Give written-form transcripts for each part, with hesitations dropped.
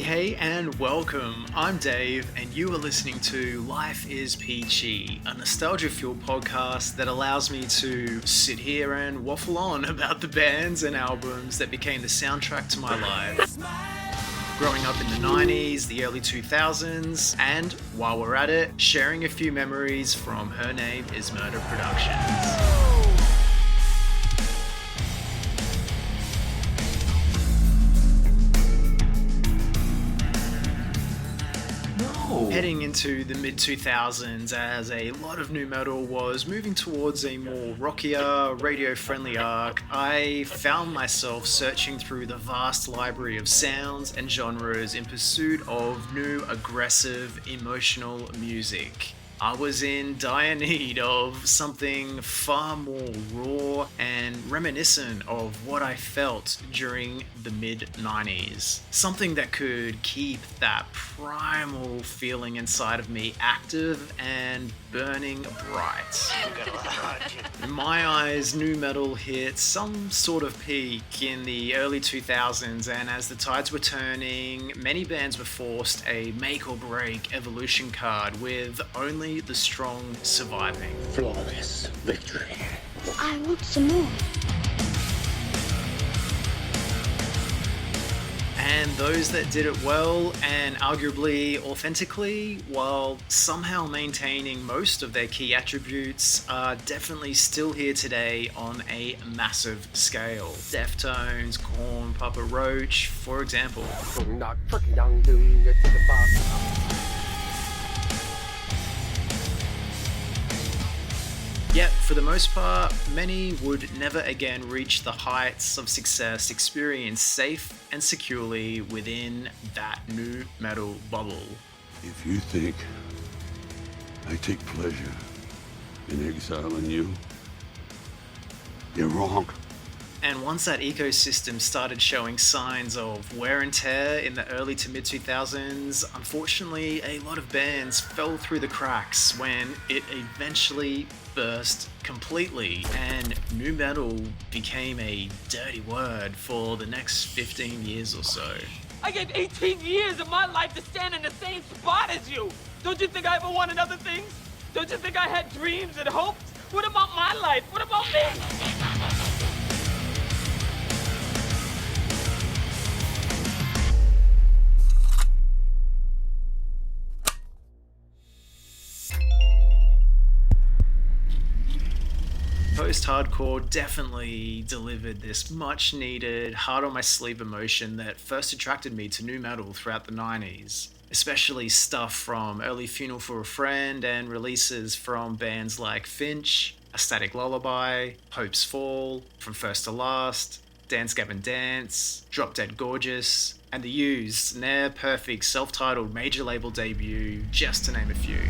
Hey, and welcome. I'm Dave, and you are listening to Life Is Peachy, a nostalgia-fueled podcast that allows me to sit here and waffle on about the bands and albums that became the soundtrack to my life. Growing up in the 90s, the early 2000s, and while we're at it, sharing a few memories from Her Name Is Murder Productions. Heading into the mid-2000s as a lot of nu metal was moving towards a more rockier, radio-friendly arc, I found myself searching through the vast library of sounds and genres in pursuit of new, aggressive, emotional music. I was in dire need of something far more raw and reminiscent of what I felt during the mid-90s. Something that could keep that primal feeling inside of me active and burning bright. In my eyes, nu metal hit some sort of peak in the early 2000s, and as the tides were turning, many bands were forced a make or break evolution card with only the strong surviving. Flawless victory. I want some more. And those that did it well and arguably authentically, while somehow maintaining most of their key attributes, are definitely still here today on a massive scale. Deftones, Korn, Papa Roach, for example. Yet, for the most part, many would never again reach the heights of success experienced safe and securely within that nu metal bubble. If you think I take pleasure in exiling you, you're wrong. And once that ecosystem started showing signs of wear and tear in the early to mid-2000s, unfortunately, a lot of bands fell through the cracks when it eventually burst completely, and nu metal became a dirty word for the next 15 years or so. I gave 18 years of my life to stand in the same spot as you. Don't you think I ever wanted other things? Don't you think I had dreams and hopes? What about my life? What about me? Post-hardcore definitely delivered this much-needed, hard-on-my-sleeve emotion that first attracted me to nu metal throughout the 90s, especially stuff from early Funeral for a Friend and releases from bands like Finch, A Static Lullaby, Hope's Fall, From First to Last, Dance Gavin Dance, Drop Dead Gorgeous, and The Used, their perfect self-titled major label debut, just to name a few.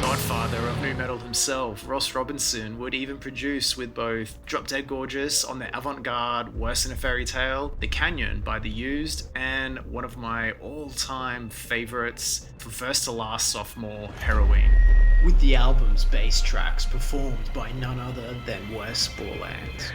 Godfather of nu metal himself, Ross Robinson, would even produce with both Drop Dead Gorgeous on the avant-garde Worse Than a Fairy Tale, The Canyon by The Used, and one of my all-time favorites, From First to Last Sophomore, Heroine, with the album's bass tracks performed by none other than Wes Borland.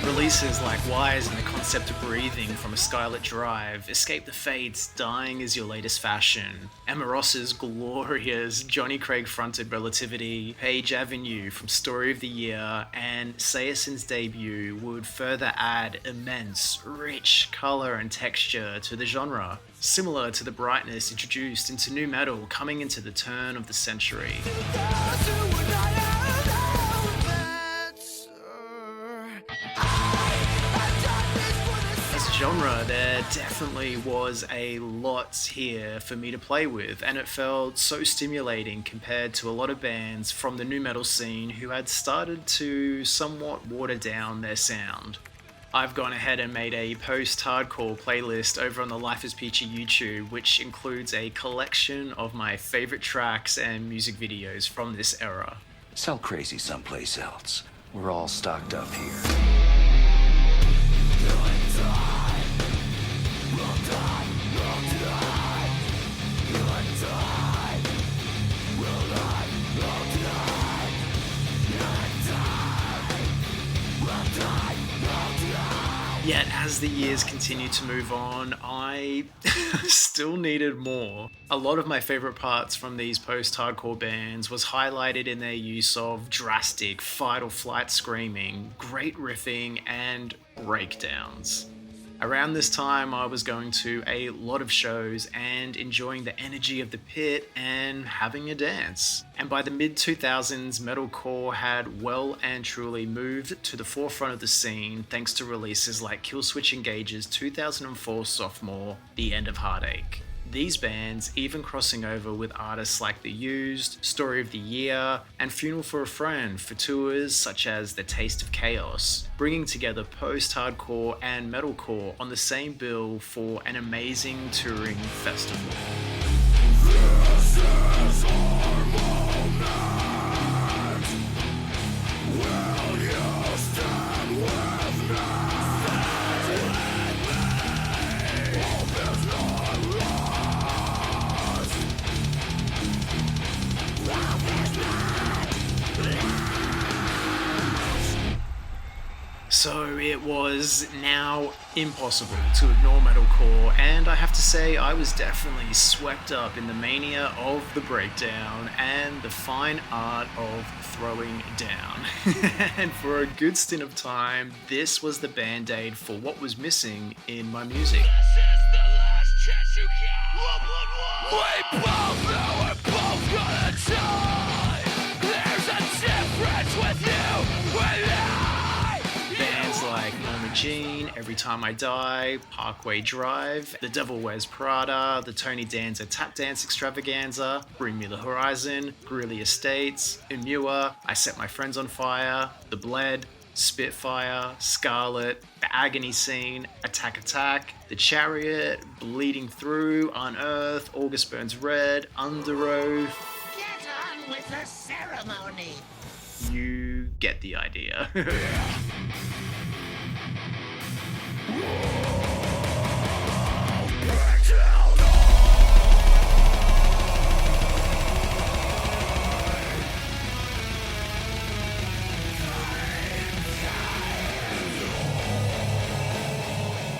Releases like Wise and the concept of breathing from a skylit drive, Escape the Fates, Dying is your latest fashion, Emma Ross's glorious Johnny Craig fronted Relativity, Page Avenue from Story of the Year, and Sayason's debut would further add immense, rich colour and texture to the genre, similar to the brightness introduced into nu metal coming into the turn of the century. Genre, there definitely was a lot here for me to play with, and it felt so stimulating compared to a lot of bands from the nu metal scene who had started to somewhat water down their sound. I've gone ahead and made a post-hardcore playlist over on the Life Is Peachy YouTube, which includes a collection of my favourite tracks and music videos from this era. Sell crazy someplace else. We're all stocked up here. Yet as the years continued to move on, I still needed more. A lot of my favourite parts from these post-hardcore bands was highlighted in their use of drastic fight or flight screaming, great riffing, and breakdowns. Around this time, I was going to a lot of shows and enjoying the energy of the pit and having a dance. And by the mid-2000s, metalcore had well and truly moved to the forefront of the scene thanks to releases like Killswitch Engage's 2004 sophomore, The End of Heartache. These bands even crossing over with artists like The Used, Story of the Year, and Funeral for a Friend for tours such as The Taste of Chaos, bringing together post-hardcore and metalcore on the same bill for an amazing touring festival. This is our moment. Will you stand with me? Hope is not lost. So it was now impossible to ignore metalcore, and I have to say I was definitely swept up in the mania of the breakdown and the fine art of throwing down. And for a good stint of time, this was the band-aid for what was missing in my music. This is the last chance you get. We both know we're both gonna die. There's a difference with you and I. Bands like Norma Jean, Every Time I Die, Parkway Drive, The Devil Wears Prada, the Tony Danza Tap Dance Extravaganza, Bring Me the Horizon, Greeley Estates, Immua, I Set My Friends on Fire, The Bled, Spitfire, Scarlet, The Agony Scene, Attack Attack, The Chariot, Bleeding Through, Unearth, August Burns Red, Under Oath. Get on with the ceremony. You get the idea.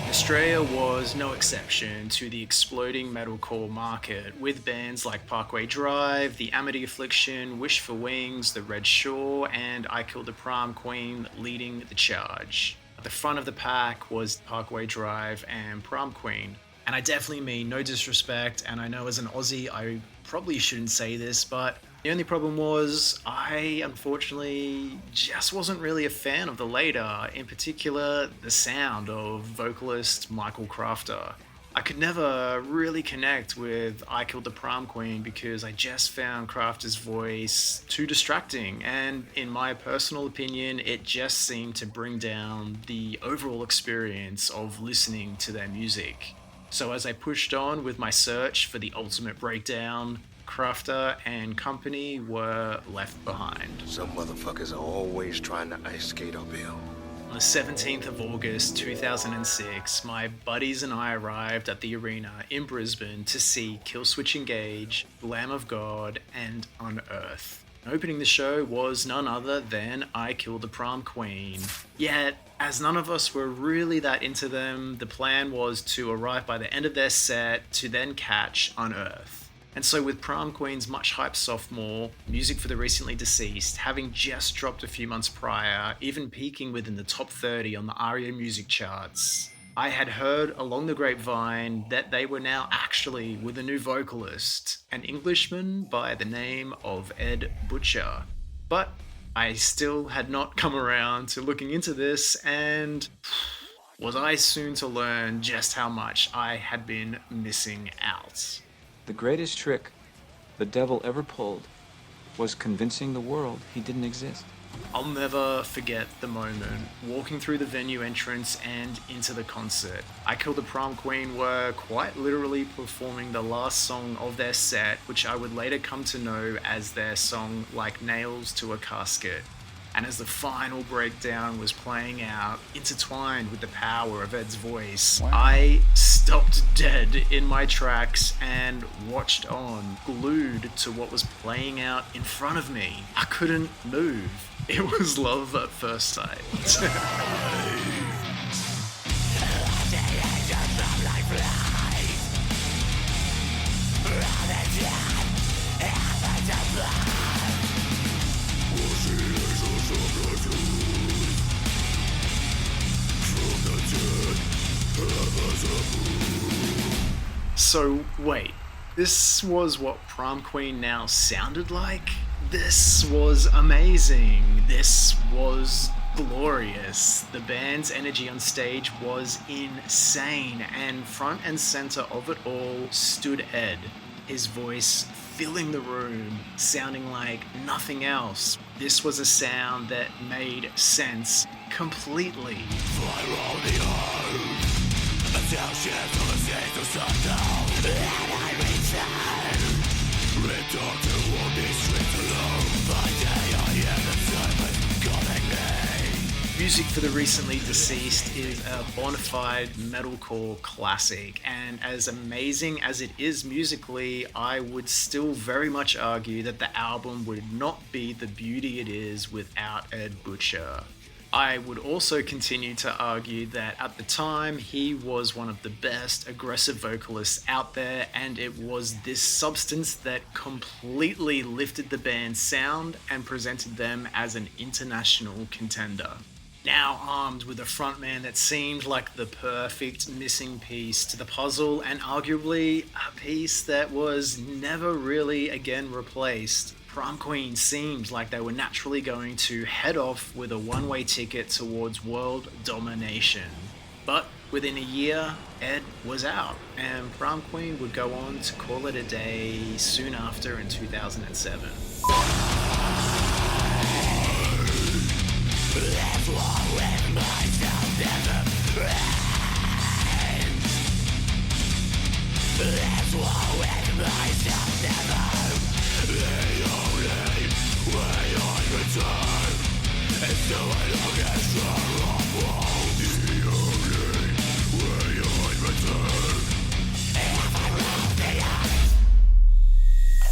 Australia was no exception to the exploding metalcore market, with bands like Parkway Drive, The Amity Affliction, Wish for Wings, The Red Shore, and I Killed The Prom Queen leading the charge. At the front of the pack was Parkway Drive and Prom Queen. And I definitely mean no disrespect, and I know as an Aussie I probably shouldn't say this, but the only problem was I unfortunately just wasn't really a fan of the later, in particular the sound of vocalist Michael Crafter. I could never really connect with I Killed the Prom Queen because I just found Crafter's voice too distracting, and in my personal opinion it just seemed to bring down the overall experience of listening to their music. So as I pushed on with my search for the ultimate breakdown, Crafter and company were left behind. Some motherfuckers are always trying to ice skate uphill. On the 17th of August 2006, my buddies and I arrived at the arena in Brisbane to see Killswitch Engage, Lamb of God, and Unearth. Opening the show was none other than I Killed The Prom Queen. Yet, as none of us were really that into them, the plan was to arrive by the end of their set to then catch Unearth. And so with Prom Queen's much hyped sophomore, Music for the Recently Deceased, having just dropped a few months prior, even peaking within the top 30 on the ARIA music charts, I had heard along the grapevine that they were now actually with a new vocalist, an Englishman by the name of Ed Butcher. But I still had not come around to looking into this, and was I soon to learn just how much I had been missing out. The greatest trick the devil ever pulled was convincing the world he didn't exist. I'll never forget the moment walking through the venue entrance and into the concert. I Killed the Prom Queen were quite literally performing the last song of their set, which I would later come to know as their song Like Nails to a Casket. And as the final breakdown was playing out, intertwined with the power of Ed's voice, I stopped dead in my tracks and watched on, glued to what was playing out in front of me. I couldn't move. It was love at first sight. So wait, this was what Prom Queen now sounded like? This was amazing. This was glorious. The band's energy on stage was insane, and front and center of it all stood Ed, his voice filling the room, sounding like nothing else. This was a sound that made sense completely. Music for the Recently Deceased is a bona fide metalcore classic, and as amazing as it is musically, I would still very much argue that the album would not be the beauty it is without Ed Butcher. I would also continue to argue that at the time, he was one of the best aggressive vocalists out there, and it was this substance that completely lifted the band's sound and presented them as an international contender. Now armed with a frontman that seemed like the perfect missing piece to the puzzle, and arguably a piece that was never really again replaced, Prom Queen seemed like they were naturally going to head off with a one-way ticket towards world domination. But within a year, Ed was out, and Prom Queen would go on to call it a day soon after in 2007.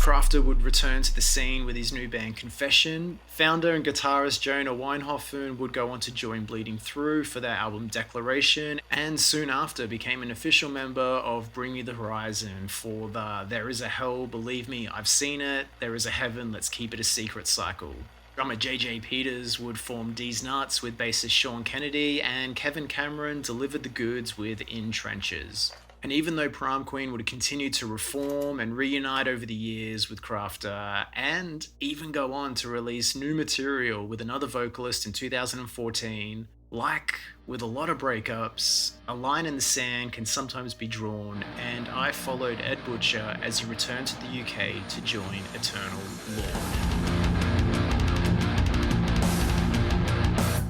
Crafter would return to the scene with his new band Confession. Founder and guitarist Jonah Weinhofen would go on to join Bleeding Through for their album Declaration, and soon after became an official member of Bring Me the Horizon for the There Is a Hell, Believe Me, I've Seen It, There Is a Heaven, Let's Keep It a Secret cycle. Drummer JJ Peters would form D's Nuts with bassist Sean Kennedy, and Kevin Cameron delivered the goods with In Trenches. And even though Prom Queen would continue to reform and reunite over the years with Crafter, and even go on to release new material with another vocalist in 2014, like with a lot of breakups, a line in the sand can sometimes be drawn, and I followed Ed Butcher as he returned to the UK to join Eternal Lord.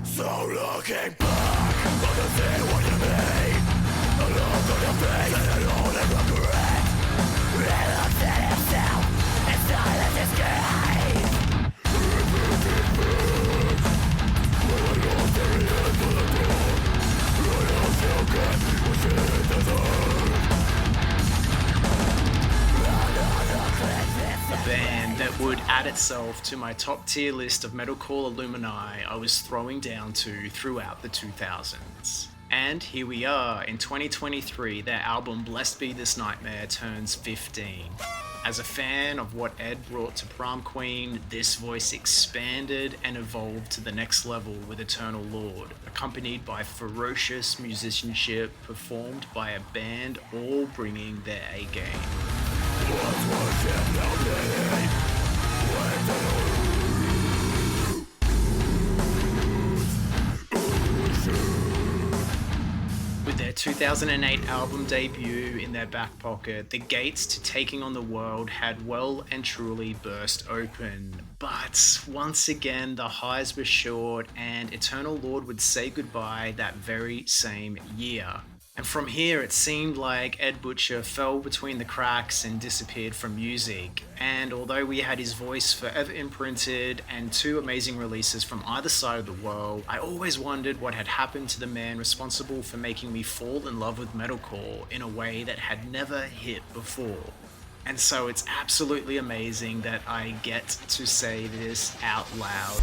So looking back, I can see what you mean. I look on your face and I only regret. It looks at himself, and silence is gaze. Repeating birds, when I lost the end for the door, I don't still get what's in the dark. A band that would, at itself to my top tier list of metalcore alumni I was throwing down to throughout the 2000s. And here we are, in 2023, their album Blessed Be This Nightmare turns 15. As a fan of what Ed brought to Prom Queen, this voice expanded and evolved to the next level with Eternal Lord, accompanied by ferocious musicianship performed by a band all bringing their A game. With their 2008 album debut in their back pocket, the gates to taking on the world had well and truly burst open. But once again, the highs were short and Eternal Lord would say goodbye that very same year. And from here, it seemed like Ed Butcher fell between the cracks and disappeared from music. And although we had his voice forever imprinted and 2 amazing releases from either side of the world, I always wondered what had happened to the man responsible for making me fall in love with metalcore in a way that had never hit before. And so it's absolutely amazing that I get to say this out loud.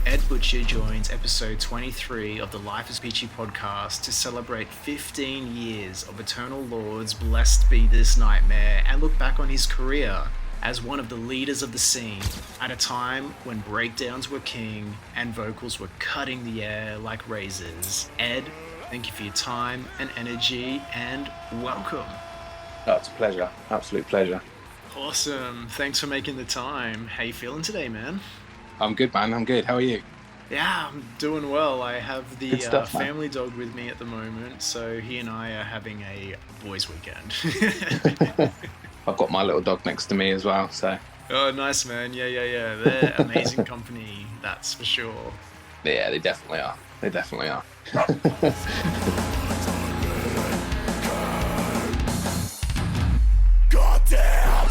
Ed Butcher joins episode 23 of the Life Is Peachy Podcast to celebrate 15 years of Eternal Lord's Blessed Be This Nightmare and look back on his career as one of the leaders of the scene at a time when breakdowns were king and vocals were cutting the air like razors. Ed, thank you for your time and energy and welcome. Oh, it's a pleasure. Absolute pleasure. Awesome. Thanks for making the time. How you feeling today, man? I'm good, man. I'm good. How are you? Yeah, I'm doing well. I have the Stuff, family dog with me at the moment, so he and I are having a boys' weekend. I've got my little dog next to me as well, so... Oh, nice, man. Yeah. They're amazing company, that's for sure. Yeah, they definitely are. They definitely are. Goddamn!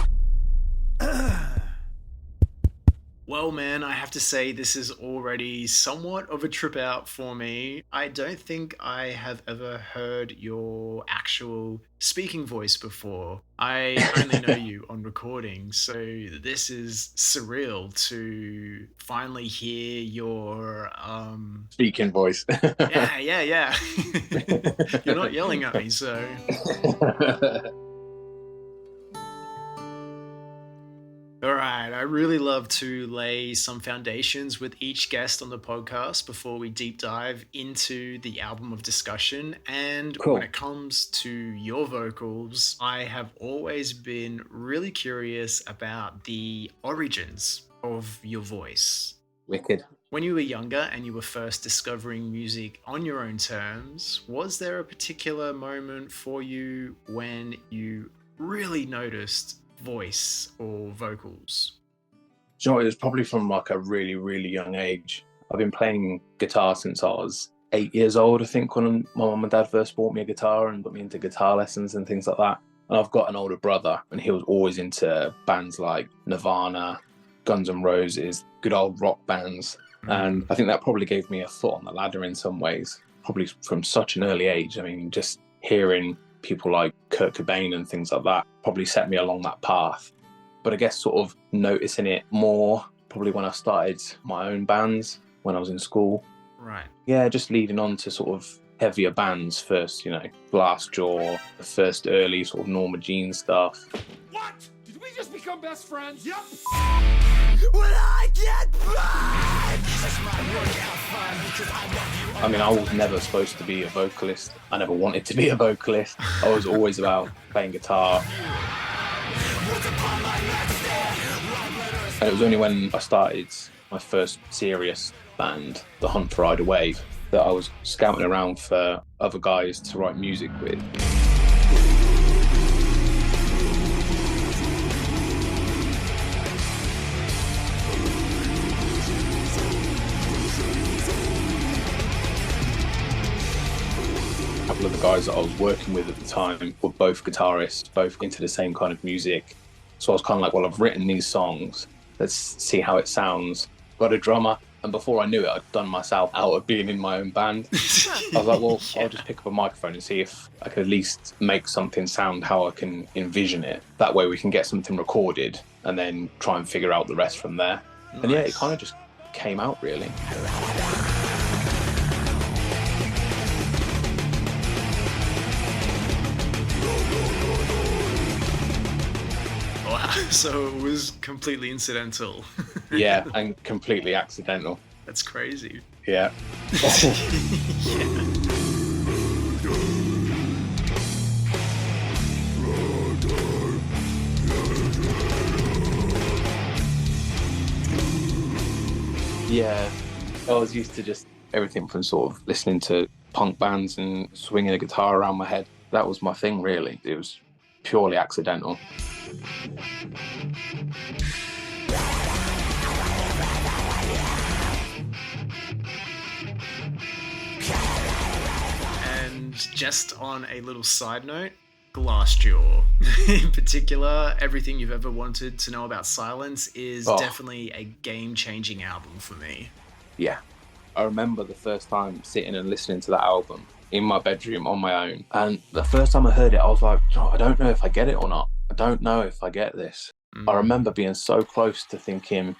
Well, man, I have to say this is already somewhat of a trip out for me. I don't think I have ever heard your actual speaking voice before. I only know you on recording, so this is surreal to finally hear your Speaking voice. Yeah. You're not yelling at me, so... Alright, I really love to lay some foundations with each guest on the podcast before we deep dive into the album of discussion. And Cool. When it comes to your vocals, I have always been really curious about the origins of your voice. Wicked. When you were younger and you were first discovering music on your own terms, was there a particular moment for you when you really noticed voice or vocals? It was probably from like a really, really young age. I've been playing guitar since I was 8 years old, I think, when my mum and dad first bought me a guitar and put me into guitar lessons and things like that. And I've got an older brother and he was always into bands like Nirvana, Guns N' Roses, good old rock bands. And I think that probably gave me a foot on the ladder in some ways, probably from such an early age. I mean, just hearing people like Kurt Cobain and things like that probably set me along that path. But I guess sort of noticing it more probably when I started my own bands when I was in school. Right. Yeah, just leading on to sort of heavier bands first, Glassjaw, the first early sort of Norma Jean stuff. What? Did we just become best friends? Yep. When I get back, this might work out fine because I love you. I mean, I was never supposed to be a vocalist. I never wanted to be a vocalist. I was always about playing guitar. And it was only when I started my first serious band, The Hunt for Ida Wave, that I was scouting around for other guys to write music with. A couple of the guys that I was working with at the time were both guitarists, both into the same kind of music. So I was kind of like, well, I've written these songs. Let's see how it sounds. Got a drummer. And before I knew it, I'd done myself out of being in my own band. I was like, well, I'll just pick up a microphone and see if I could at least make something sound how I can envision it. That way we can get something recorded and then try and figure out the rest from there. Nice. And yeah, it kind of just came out, really. Wow, so it was completely incidental. Yeah, and completely accidental. That's crazy. Yeah. Yeah, I was used to just everything from sort of listening to punk bands and swinging a guitar around my head. That was my thing, really. It was purely accidental. And just on a little side note, Glassjaw in particular, everything you've ever wanted to know about silence is definitely a game-changing album for me. Yeah. I remember the first time sitting and listening to that album in my bedroom on my own. And the first time I heard it, I was like, I don't know if I get it or not. I don't know if I get this. I remember being so close to thinking,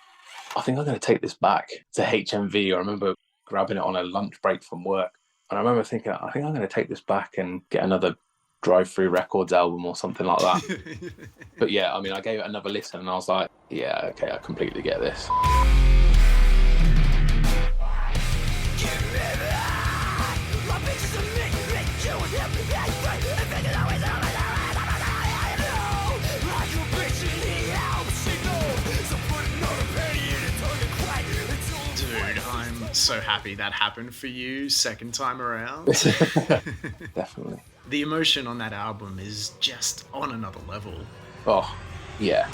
I think I'm going to take this back to HMV. I remember grabbing it on a lunch break from work. And I remember thinking, I think I'm going to take this back and get another Drive-Through Records album or something like that. But yeah, I mean, I gave it another listen and I was like, yeah, okay, I completely get this. Dude, I'm so happy that happened for you second time around. Definitely. The emotion on that album is just on another level. Oh, yeah.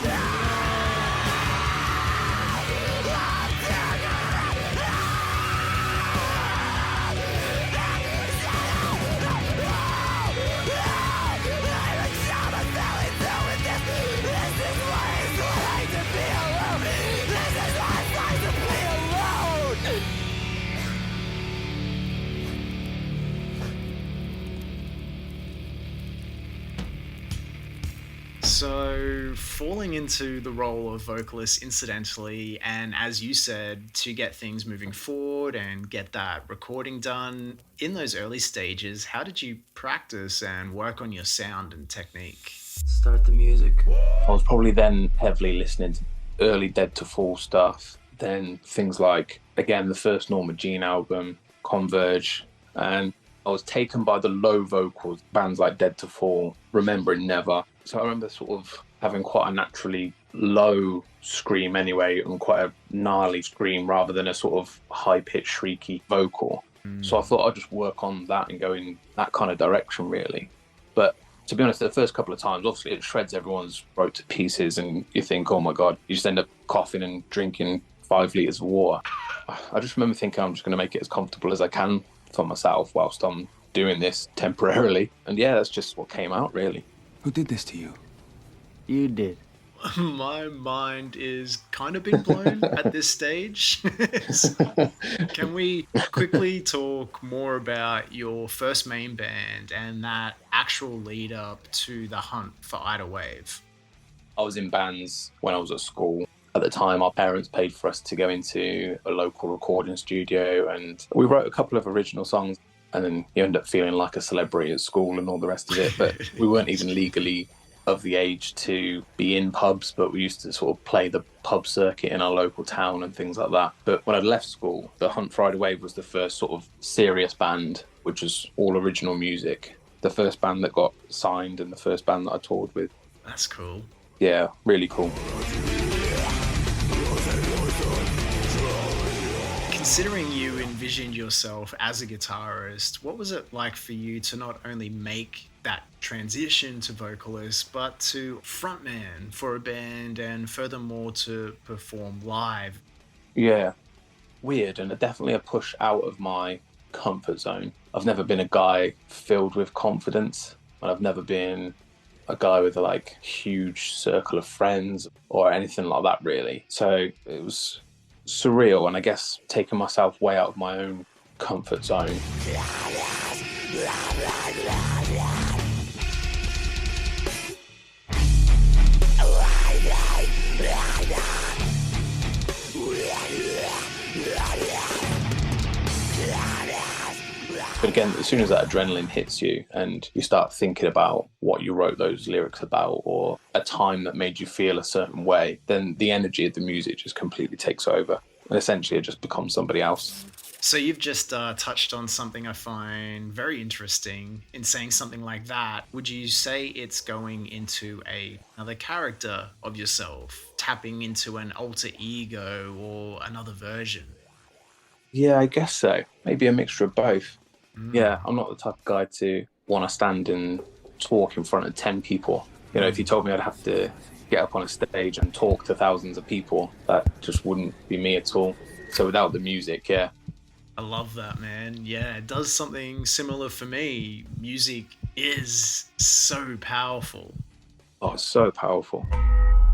So, falling into the role of vocalist incidentally, and as you said, to get things moving forward and get that recording done, in those early stages, how did you practice and work on your sound and technique? Start the music. I was probably then heavily listening to early Dead to Fall stuff. Then things like, again, the first Norma Jean album, Converge, and I was taken by the low vocals, bands like Dead to Fall, Remembering Never. So I remember sort of having quite a naturally low scream anyway, and quite a gnarly scream rather than a sort of high-pitched, shrieky vocal. So I thought I'd just work on that and go in that kind of direction, really. But to be honest, the first couple of times, obviously it shreds everyone's throat to pieces and you think, oh my God, you just end up coughing and drinking 5 litres of water. I just remember thinking I'm just going to make it as comfortable as I can for myself whilst I'm doing this temporarily. And yeah, that's just what came out, really. Who did this to you? You did. My mind is kind of been blown at this stage. So, can we quickly talk more about your first main band and that actual lead up to the hunt for Ida Wave? I was in bands when I was at school. At the time, our parents paid for us to go into a local recording studio, and we wrote a couple of original songs. And then you end up feeling like a celebrity at school and all the rest of it. But we weren't even legally of the age to be in pubs, but we used to sort of play the pub circuit in our local town and things like that. But when I'd left school, the Hunt for Ida Wave was the first sort of serious band, which was all original music. The first band that got signed and the first band that I toured with. That's cool. Yeah, really cool. Considering you envisioned yourself as a guitarist, what was it like for you to not only make that transition to vocalist, but to frontman for a band and furthermore to perform live? Yeah, weird, and definitely a push out of my comfort zone. I've never been a guy filled with confidence, and I've never been a guy with a huge circle of friends or anything like that, really. So it was surreal, and I guess taking myself way out of my own comfort zone. But again, as soon as that adrenaline hits you and you start thinking about what you wrote those lyrics about or a time that made you feel a certain way, then the energy of the music just completely takes over. And essentially it just becomes somebody else. So you've just touched on something I find very interesting in saying something like that. Would you say it's going into another character of yourself, tapping into an alter ego or another version? Yeah, I guess so. Maybe a mixture of both. Yeah, I'm not the type of guy to want to stand and talk in front of 10 people. You know, if you told me I'd have to get up on a stage and talk to thousands of people, that just wouldn't be me at all. So without the music, yeah. I love that, man. Yeah, it does something similar for me. Music is so powerful. Oh, it's so powerful.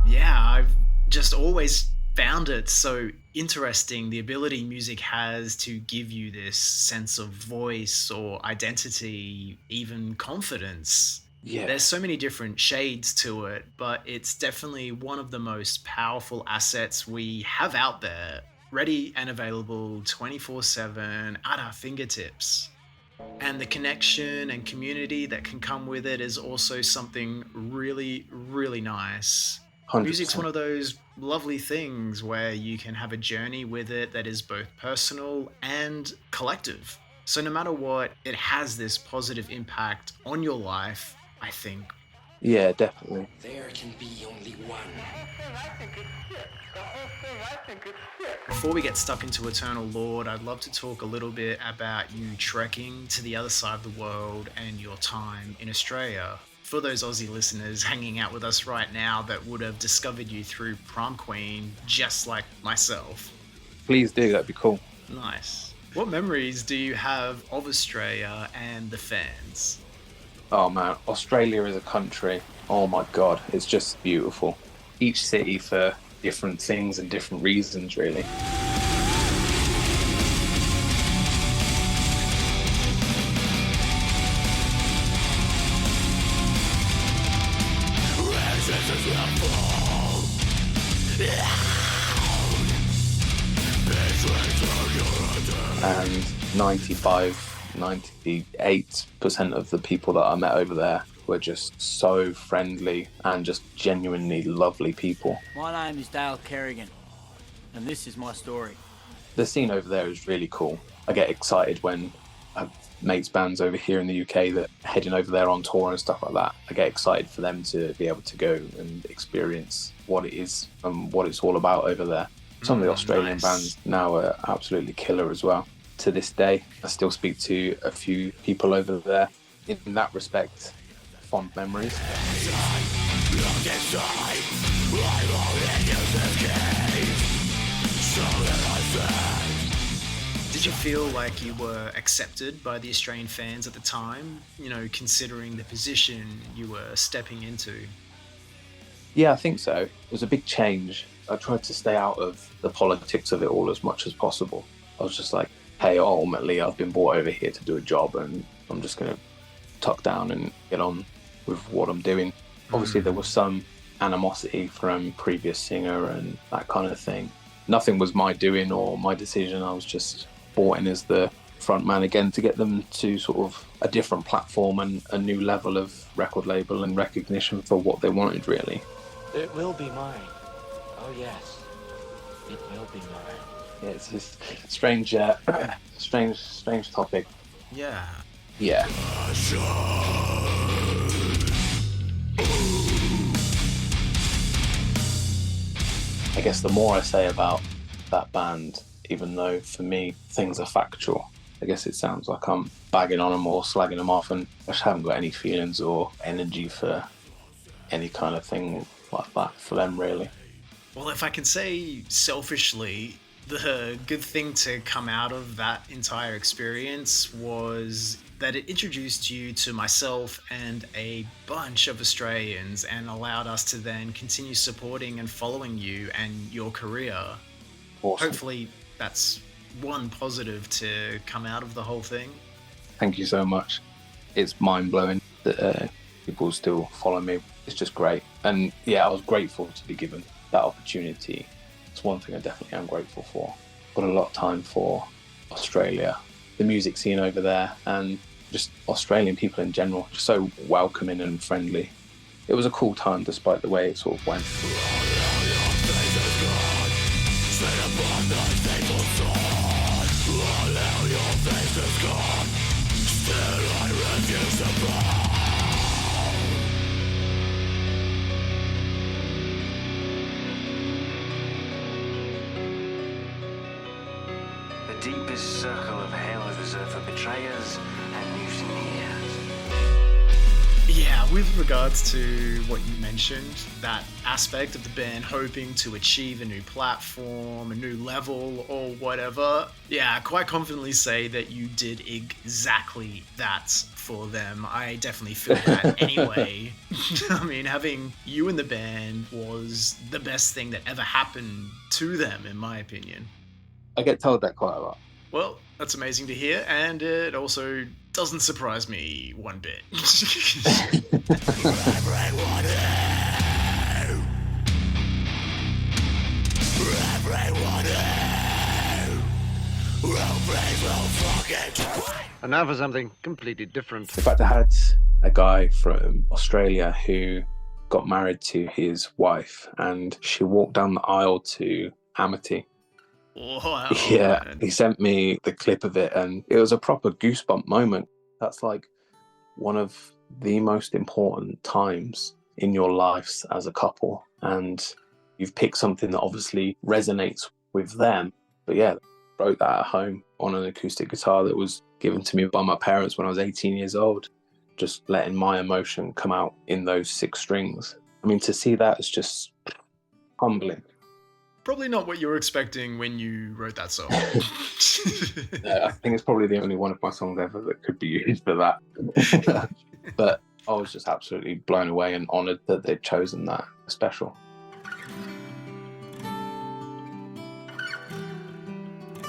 Yeah, I've just always found it so interesting, the ability music has to give you this sense of voice or identity, even confidence. Yeah. There's so many different shades to it, but it's definitely one of the most powerful assets we have out there, ready and available 24/7 at our fingertips. And the connection and community that can come with it is also something really, really nice. 100%. Music's one of those lovely things where you can have a journey with it that is both personal and collective. So no matter what, it has this positive impact on your life, I think. Yeah, definitely. There can be only one. Before we get stuck into Eternal Lord, I'd love to talk a little bit about you trekking to the other side of the world and your time in Australia. For those Aussie listeners hanging out with us right now that would have discovered you through Prom Queen, just like myself. Please do, that'd be cool. Nice. What memories do you have of Australia and the fans? Oh man, Australia as a country, oh my god, it's just beautiful. Each city for different things and different reasons, really. And 98% of the people that I met over there were just so friendly and just genuinely lovely people. My name is Dale Kerrigan, and this is my story. The scene over there is really cool. I get excited when I have mates bands over here in the UK that are heading over there on tour and stuff like that. I get excited for them to be able to go and experience what it is and what it's all about over there. Some of the Australian bands now are absolutely killer as well. To this day, I still speak to a few people over there. In that respect, fond memories. Did you feel like you were accepted by the Australian fans at the time, you know, considering the position you were stepping into? Yeah, I think so. It was a big change. I tried to stay out of the politics of it all as much as possible. I was just like, hey, ultimately I've been brought over here to do a job and I'm just going to tuck down and get on with what I'm doing. Obviously there was some animosity from previous singer and that kind of thing. Nothing was my doing or my decision. I was just brought in as the front man again to get them to sort of a different platform and a new level of record label and recognition for what they wanted, really. It will be mine. Oh yes, it will be mine. Yeah, it's just strange, strange topic. Yeah. Yeah. I guess the more I say about that band, even though for me things are factual, I guess it sounds like I'm bagging on them or slagging them off, and I just haven't got any feelings or energy for any kind of thing like that for them, really. Well, if I can say selfishly, the good thing to come out of that entire experience was that it introduced you to myself and a bunch of Australians and allowed us to then continue supporting and following you and your career. Awesome. hopefully that's one positive to come out of the whole thing. Thank you so much. It's mind-blowing that people still follow me. It's just great. And yeah, I was grateful to be given that opportunity. It's one thing I definitely am grateful for. Got a lot of time for Australia, the music scene over there, and just Australian people in general, just so welcoming and friendly. It was a cool time despite the way it sort of went. The deepest circle of hell is reserved for betrayers and mutineers. Yeah, with regards to what you mentioned, that aspect of the band hoping to achieve a new platform, a new level, or whatever, yeah, I quite confidently say that you did exactly that for them. I definitely feel that anyway. I mean, having you in the band was the best thing that ever happened to them, in my opinion. I get told that quite a lot. Well, that's amazing to hear, and it also doesn't surprise me one bit. And now for something completely different. In fact, I had a guy from Australia who got married to his wife, and she walked down the aisle to Amity. Wow, yeah, man. he sent me the clip of it, and it was a proper goosebump moment. That's like one of the most important times in your lives as a couple, and you've picked something that obviously resonates with them. But yeah, I wrote that at home on an acoustic guitar that was given to me by my parents when I was 18 years old, just letting my emotion come out in those 6 strings. I mean, to see that is just humbling. Probably not what you were expecting when you wrote that song. I think it's probably the only one of my songs ever that could be used for that. But I was just absolutely blown away and honoured that they'd chosen that special.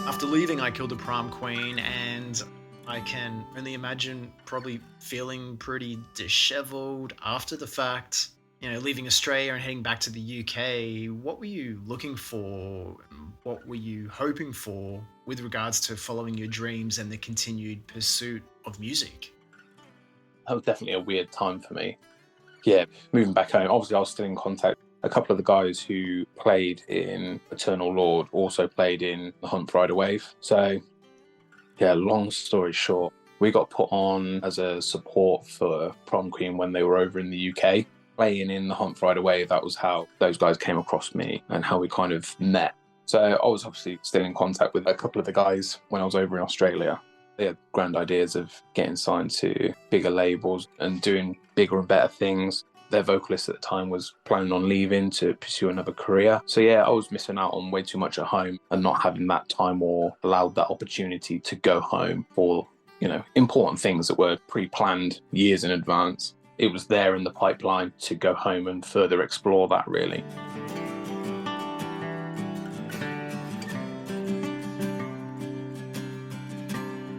After leaving I Killed The Prom Queen, and I can only imagine probably feeling pretty disheveled after the fact, you know, leaving Australia and heading back to the UK, what were you looking for? What were you hoping for with regards to following your dreams and the continued pursuit of music? That was definitely a weird time for me. Yeah, moving back home, obviously I was still in contact. A couple of the guys who played in Eternal Lord also played in the Hunt for Rider Wave. So, yeah, long story short, we got put on as a support for Prom Queen when they were over in the UK. Playing in the Hunt for Rider Wave, that was how those guys came across me and how we kind of met. So I was obviously still in contact with a couple of the guys when I was over in Australia. They had grand ideas of getting signed to bigger labels and doing bigger and better things. Their vocalist at the time was planning on leaving to pursue another career. So yeah, I was missing out on way too much at home and not having that time or allowed that opportunity to go home for, you know, important things that were pre-planned years in advance. It was there in the pipeline to go home and further explore that, really.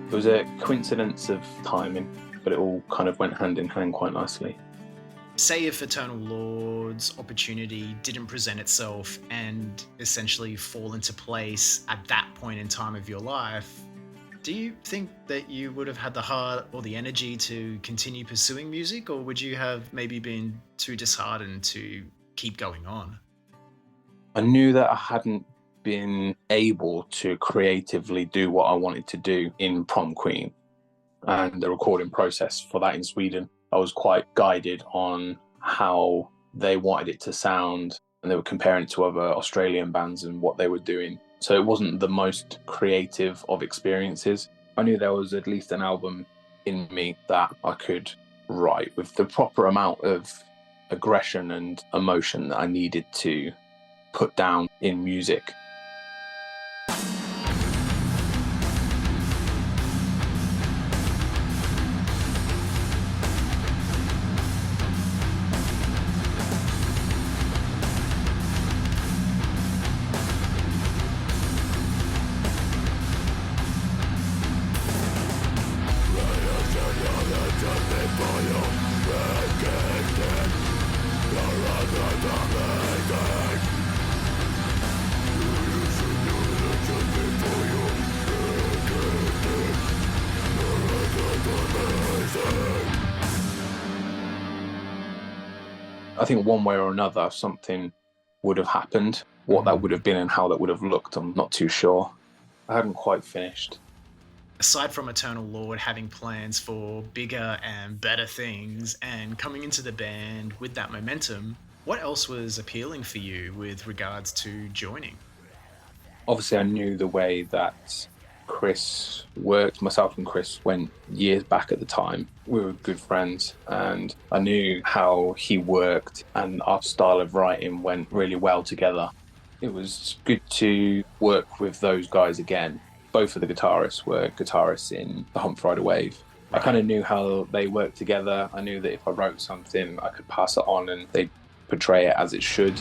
It was a coincidence of timing, but it all kind of went hand in hand quite nicely. Say if Eternal Lord's opportunity didn't present itself and essentially fall into place at that point in time of your life, do you think that you would have had the heart or the energy to continue pursuing music, or would you have maybe been too disheartened to keep going on? I knew that I hadn't been able to creatively do what I wanted to do in Prom Queen and the recording process for that in Sweden. I was quite guided on how they wanted it to sound, and they were comparing it to other Australian bands and what they were doing. So it wasn't the most creative of experiences. I knew there was at least an album in me that I could write with the proper amount of aggression and emotion that I needed to put down in music. I think one way or another, something would have happened. What that would have been and how that would have looked, I'm not too sure. I hadn't quite finished. Aside from Eternal Lord having plans for bigger and better things and coming into the band with that momentum, what else was appealing for you with regards to joining? Obviously, I knew the way that Chris worked. Myself and Chris went years back at the time. We were good friends, and I knew how he worked, and our style of writing went really well together. It was good to work with those guys again. Both of the guitarists were guitarists in the Hump Friday Wave. I kind of knew how they worked together. I knew that if I wrote something, I could pass it on and they'd portray it as it should.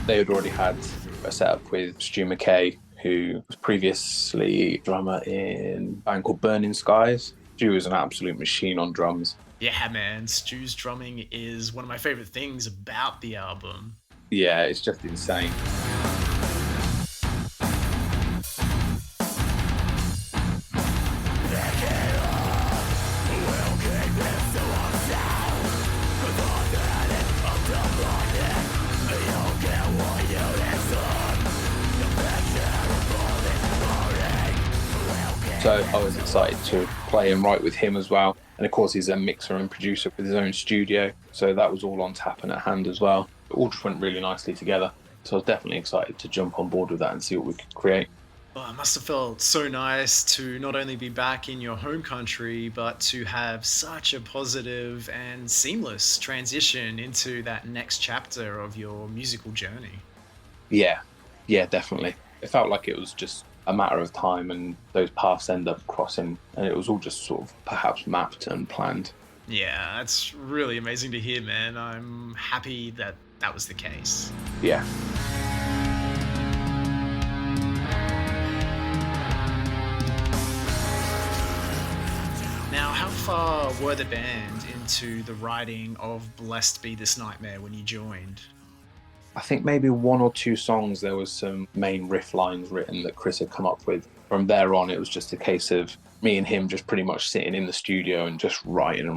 They had already had a setup with Stu McKay, who was previously drummer in a band called Burning Skies. Stu was an absolute machine on drums. Yeah, man, Stu's drumming is one of my favorite things about the album. Yeah, it's just insane. So I was excited to play and write with him as well. And of course, he's a mixer and producer with his own studio. So that was all on tap and at hand as well. It all just went really nicely together. So I was definitely excited to jump on board with that and see what we could create. Well, it must have felt so nice to not only be back in your home country, but to have such a positive and seamless transition into that next chapter of your musical journey. Yeah, definitely. It felt like it was just a matter of time and those paths end up crossing, and it was all just sort of perhaps mapped and planned. Yeah, that's really amazing to hear, man. I'm happy that that was the case. Yeah. Now, how far were the band into the writing of Blessed Be This Nightmare when you joined? I think maybe one or two songs there was some main riff lines written that Chris had come up with. From there on, it was just a case of me and him just pretty much sitting in the studio and just writing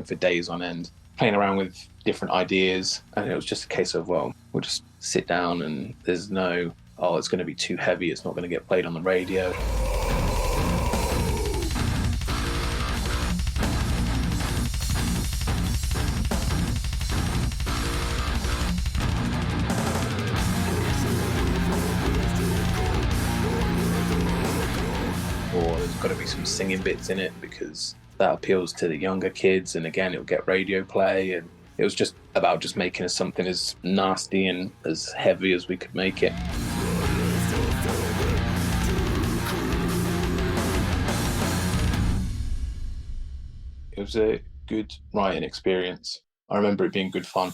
for days on end, playing around with different ideas. And it was just a case of, well, we'll just sit down and there's no, oh, it's going to be too heavy, it's not going to get played on the radio. Got to be some singing bits in it because that appeals to the younger kids, and again it'll get radio play, and it was just about just making something as nasty and as heavy as we could make it. It was a good writing experience. I remember it being good fun.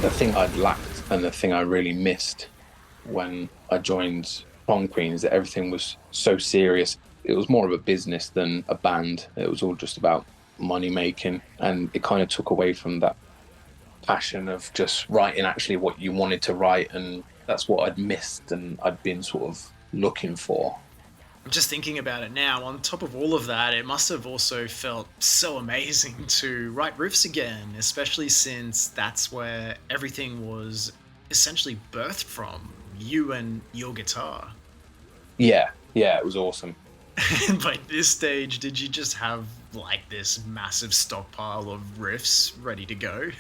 The thing I'd lacked and the thing I really missed when I joined Prom Queen is that everything was so serious. It was more of a business than a band. It was all just about money making, and it kind of took away from that passion of just writing actually what you wanted to write, and that's what I'd missed and I'd been sort of looking for. I'm just thinking about it now. On top of all of that, it must have also felt so amazing to write riffs again, especially since that's where everything was essentially birthed from, you and your guitar. Yeah, it was awesome. And by this stage, did you just have like this massive stockpile of riffs ready to go?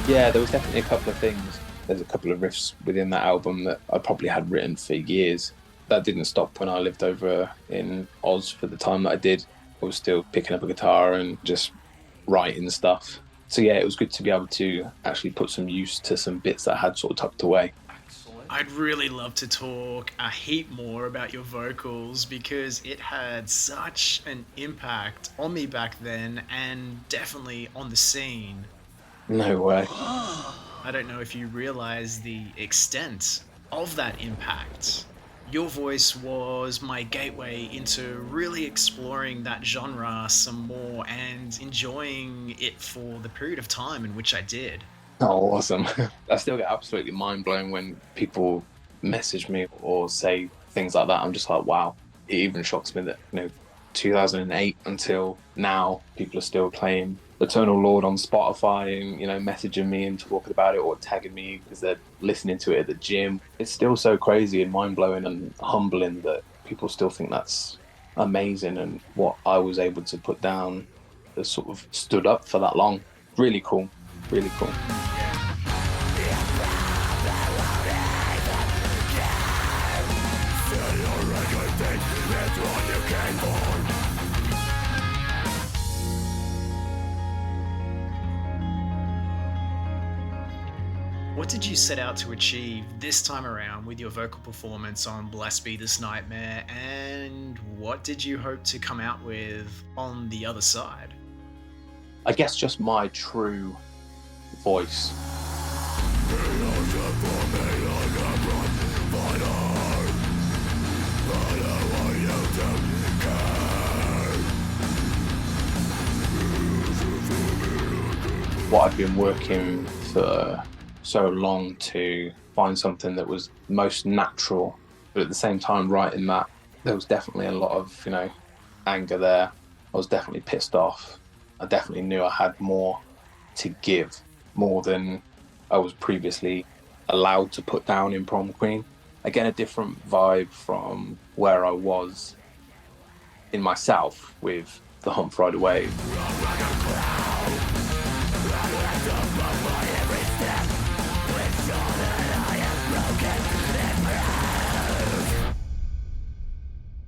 Yeah, there was definitely a couple of things. There's a couple of riffs within that album that I probably had written for years that didn't stop when I lived over in Oz for the time that I did. I was still picking up a guitar and just writing stuff. So yeah, it was good to be able to actually put some use to some bits that I had sort of tucked away. I'd really love to talk a heap more about your vocals because it had such an impact on me back then and definitely on the scene. No way. I don't know if you realize the extent of that impact. Your voice was my gateway into really exploring that genre some more and enjoying it for the period of time in which I did. Oh, awesome. I still get absolutely mind blown when people message me or say things like that. I'm just like, wow. It even shocks me that, 2008 until now, people are still playing Eternal Lord on Spotify and, messaging me and talking about it or tagging me because they're listening to it at the gym. It's still so crazy and mind blowing and humbling that people still think that's amazing, and what I was able to put down has sort of stood up for that long. Really cool. Really cool. What did you set out to achieve this time around with your vocal performance on Blessed Be This Nightmare, and what did you hope to come out with on the other side? I guess just my true voice. What I've been working for so long to find something that was most natural, but at the same time writing that, there was definitely a lot of, anger there. I was definitely pissed off. I definitely knew I had more to give, more than I was previously allowed to put down in Prom Queen. Again, a different vibe from where I was in myself with the Hump Rider Wave.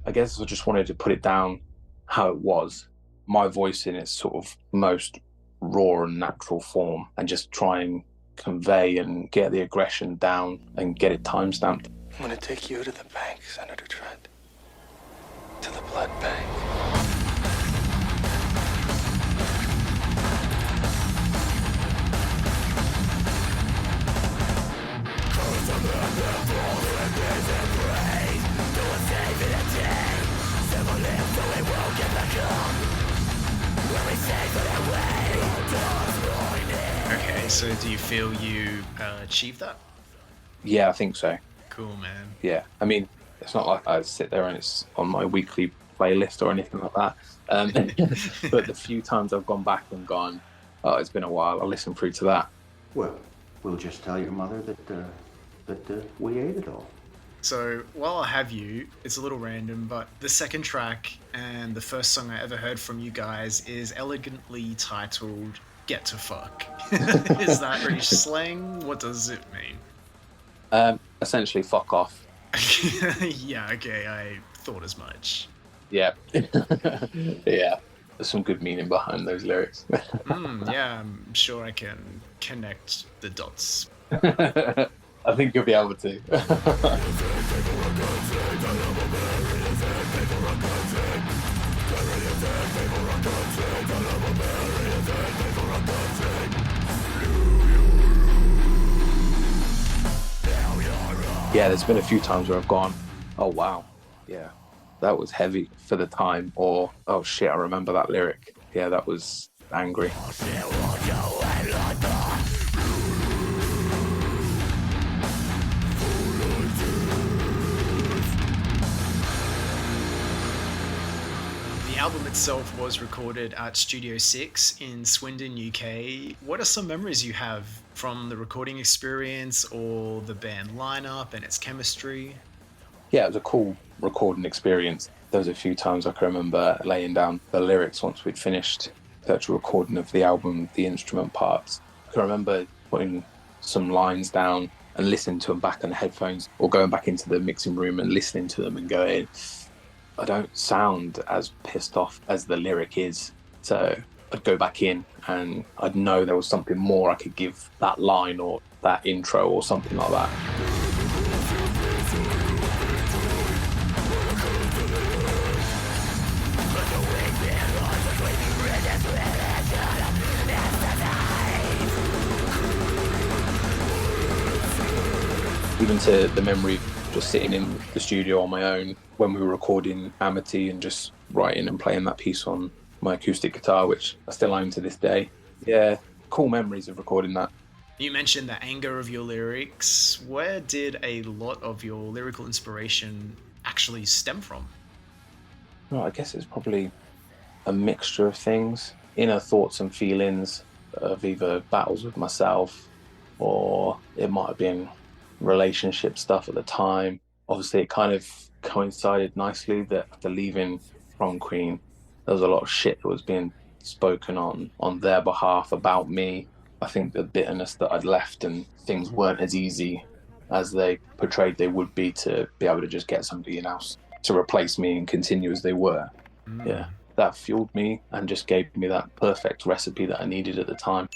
I guess I just wanted to put it down how it was, my voice in its sort of most raw and natural form, and just try and convey and get the aggression down and get it time-stamped. I'm gonna take you to the bank, Senator Trent. To the blood bank. Okay, so do you feel you achieved that? Yeah, I think so. Cool, man. Yeah, I mean, it's not like I sit there and it's on my weekly playlist or anything like that. But the few times I've gone back and gone, oh, it's been a while, I'll listen through to that. Well, we'll just tell your mother that we ate it all. So, while I have you, it's a little random, but the second track and the first song I ever heard from you guys is elegantly titled Get to Fuck. Is that British slang? What does it mean? Essentially, fuck off. Yeah, okay, I thought as much. Yeah. Yeah. There's some good meaning behind those lyrics. Yeah, I'm sure I can connect the dots. I think you'll be able to. Yeah, there's been a few times where I've gone, oh wow, yeah, that was heavy for the time, or oh shit, I remember that lyric. Yeah, that was angry. The album itself was recorded at Studio 6 in Swindon, UK. What are some memories you have from the recording experience or the band lineup and its chemistry? Yeah, it was a cool recording experience. There was a few times I can remember laying down the lyrics once we'd finished the actual recording of the album, the instrument parts. I can remember putting some lines down and listening to them back on the headphones, or going back into the mixing room and listening to them and going, I don't sound as pissed off as the lyric is. So I'd go back in and I'd know there was something more I could give that line or that intro or something like that. Even to the memory of just sitting in the studio on my own when we were recording Amity and just writing and playing that piece on my acoustic guitar, which I still own to this day. Yeah, cool memories of recording that. You mentioned the anger of your lyrics. Where did a lot of your lyrical inspiration actually stem from? Well, I guess it's probably a mixture of things. Inner thoughts and feelings of either battles with myself, or it might have been relationship stuff at the time. Obviously, it kind of coincided nicely that after leaving Prom Queen, there was a lot of shit that was being spoken on their behalf about me. I think the bitterness that I'd left and things weren't as easy as they portrayed they would be to be able to just get somebody else to replace me and continue as they were. Yeah, that fueled me and just gave me that perfect recipe that I needed at the time.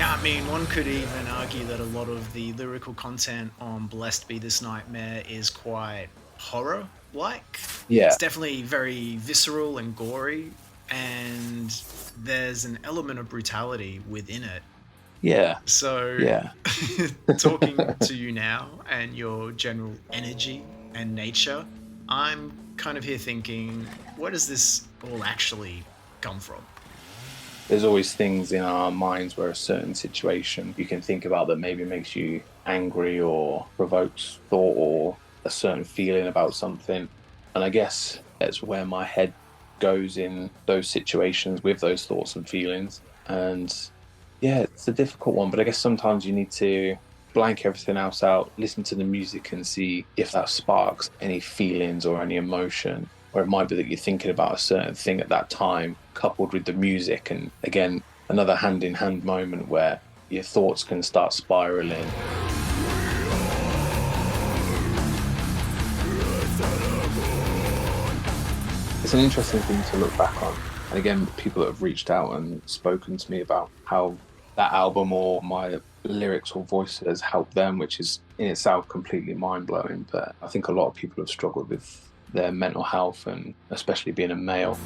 I mean, one could even argue that a lot of the lyrical content on Blessed Be This Nightmare is quite horror-like. Yeah. It's definitely very visceral and gory, and there's an element of brutality within it. Yeah. So, yeah. Talking to you now and your general energy and nature, I'm kind of here thinking, where does this all actually come from? There's always things in our minds where a certain situation you can think about that maybe makes you angry or provokes thought or a certain feeling about something. And I guess that's where my head goes in those situations with those thoughts and feelings. And yeah, it's a difficult one, but I guess sometimes you need to blank everything else out, listen to the music and see if that sparks any feelings or any emotion. Or it might be that you're thinking about a certain thing at that time, coupled with the music. And again, another hand-in-hand moment where your thoughts can start spiraling. It's an interesting thing to look back on. And again, people that have reached out and spoken to me about how that album or my lyrics or voice has helped them, which is in itself completely mind-blowing. But I think a lot of people have struggled with their mental health, and especially being a male.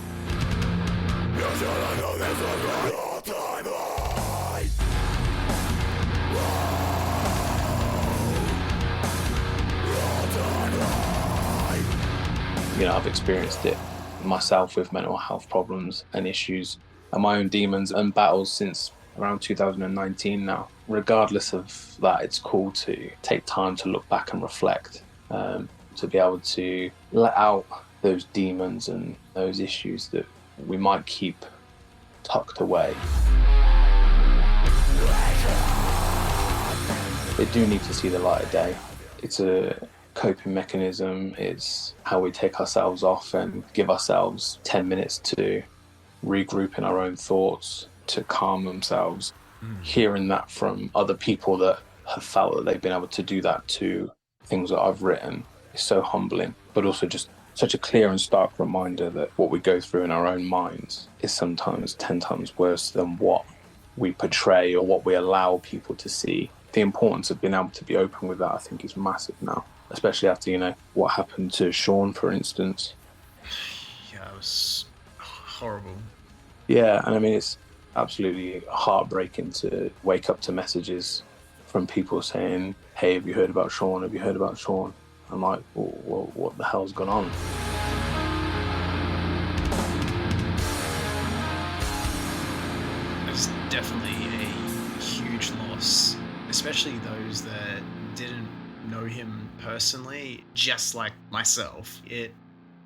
You know, I've experienced it myself with mental health problems and issues and my own demons and battles since around 2019 now. Regardless of that, it's cool to take time to look back and reflect. To be able to let out those demons and those issues that we might keep tucked away. They do need to see the light of day. It's a coping mechanism. It's how we take ourselves off and give ourselves 10 minutes to regroup in our own thoughts, to calm themselves. Hearing that from other people that have felt that they've been able to do that to things that I've written is so humbling, but also just such a clear and stark reminder that what we go through in our own minds is sometimes 10 times worse than what we portray or what we allow people to see. The importance of being able to be open with that, I think, is massive now, especially after, you know, what happened to Sean, for instance. Yeah, it was horrible. Yeah, and I mean, it's absolutely heartbreaking to wake up to messages from people saying, hey, have you heard about Sean? Have you heard about Sean? I'm like, well, what the hell's gone on? It's definitely a huge loss, especially those that didn't know him personally, just like myself. It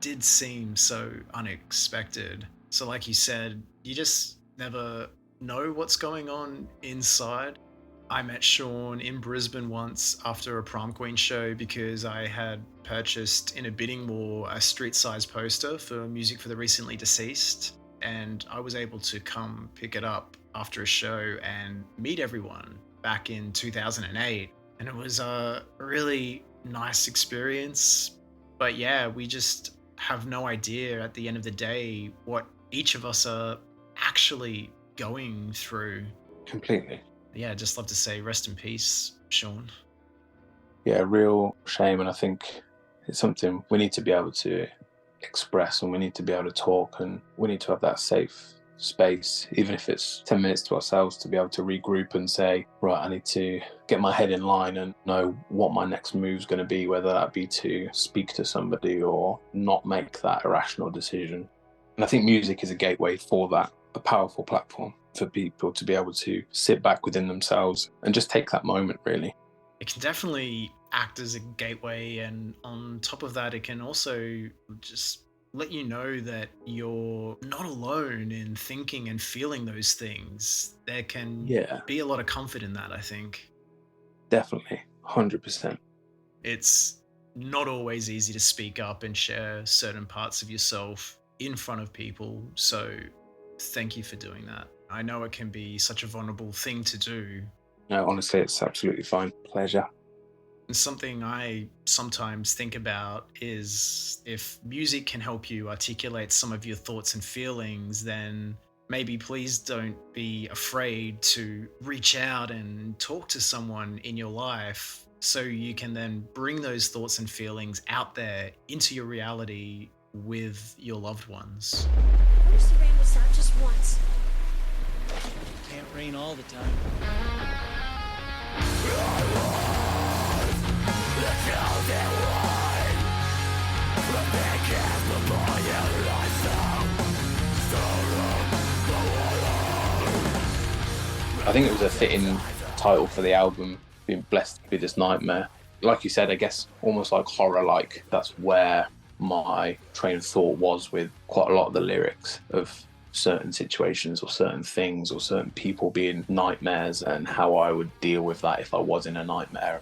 did seem so unexpected. So like you said, you just never know what's going on inside. I met Sean in Brisbane once after a Prom Queen show because I had purchased in a bidding war a street-sized poster for Music for the Recently Deceased, and I was able to come pick it up after a show and meet everyone back in 2008, and it was a really nice experience. But yeah, we just have no idea at the end of the day what each of us are actually going through. Completely. Yeah, just love to say rest in peace, Sean. Yeah, real shame, and I think it's something we need to be able to express, and we need to be able to talk, and we need to have that safe space, even if it's 10 minutes to ourselves, to be able to regroup and say, right, I need to get my head in line and know what my next move's going to be, whether that be to speak to somebody or not make that irrational decision. And I think music is a gateway for that, a powerful platform for people to be able to sit back within themselves and just take that moment, really. It can definitely act as a gateway, and on top of that, it can also just let you know that you're not alone in thinking and feeling those things. There can be a lot of comfort in that, I think. Definitely, 100%. It's not always easy to speak up and share certain parts of yourself in front of people, so thank you for doing that. I know it can be such a vulnerable thing to do. No, honestly, it's absolutely fine. Pleasure. And something I sometimes think about is if music can help you articulate some of your thoughts and feelings, then maybe please don't be afraid to reach out and talk to someone in your life so you can then bring those thoughts and feelings out there into your reality with your loved ones. I wish the rain would stop just once. Can't rain all the time. I think it was a fitting title for the album, being blessed with this nightmare. Like you said, I guess almost like horror-like. That's where my train of thought was with quite a lot of the lyrics of certain situations or certain things or certain people being nightmares, and how I would deal with that if I was in a nightmare.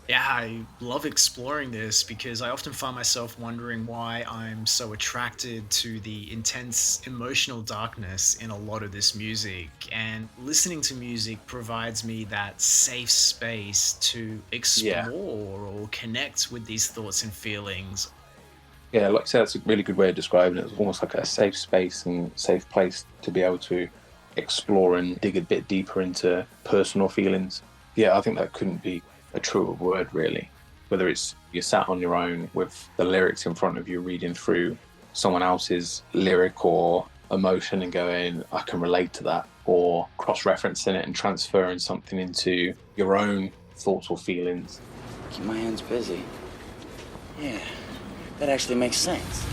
Yeah, I love exploring this because I often find myself wondering why I'm so attracted to the intense emotional darkness in a lot of this music. And listening to music provides me that safe space to explore or connect with these thoughts and feelings. Yeah, like I said, that's a really good way of describing it. It's almost like a safe space and safe place to be able to explore and dig a bit deeper into personal feelings. Yeah, I think that couldn't be a truer word, really. Whether it's you're sat on your own with the lyrics in front of you, reading through someone else's lyric or emotion and going, I can relate to that, or cross-referencing it and transferring something into your own thoughts or feelings. Keep my hands busy. Yeah, that actually makes sense.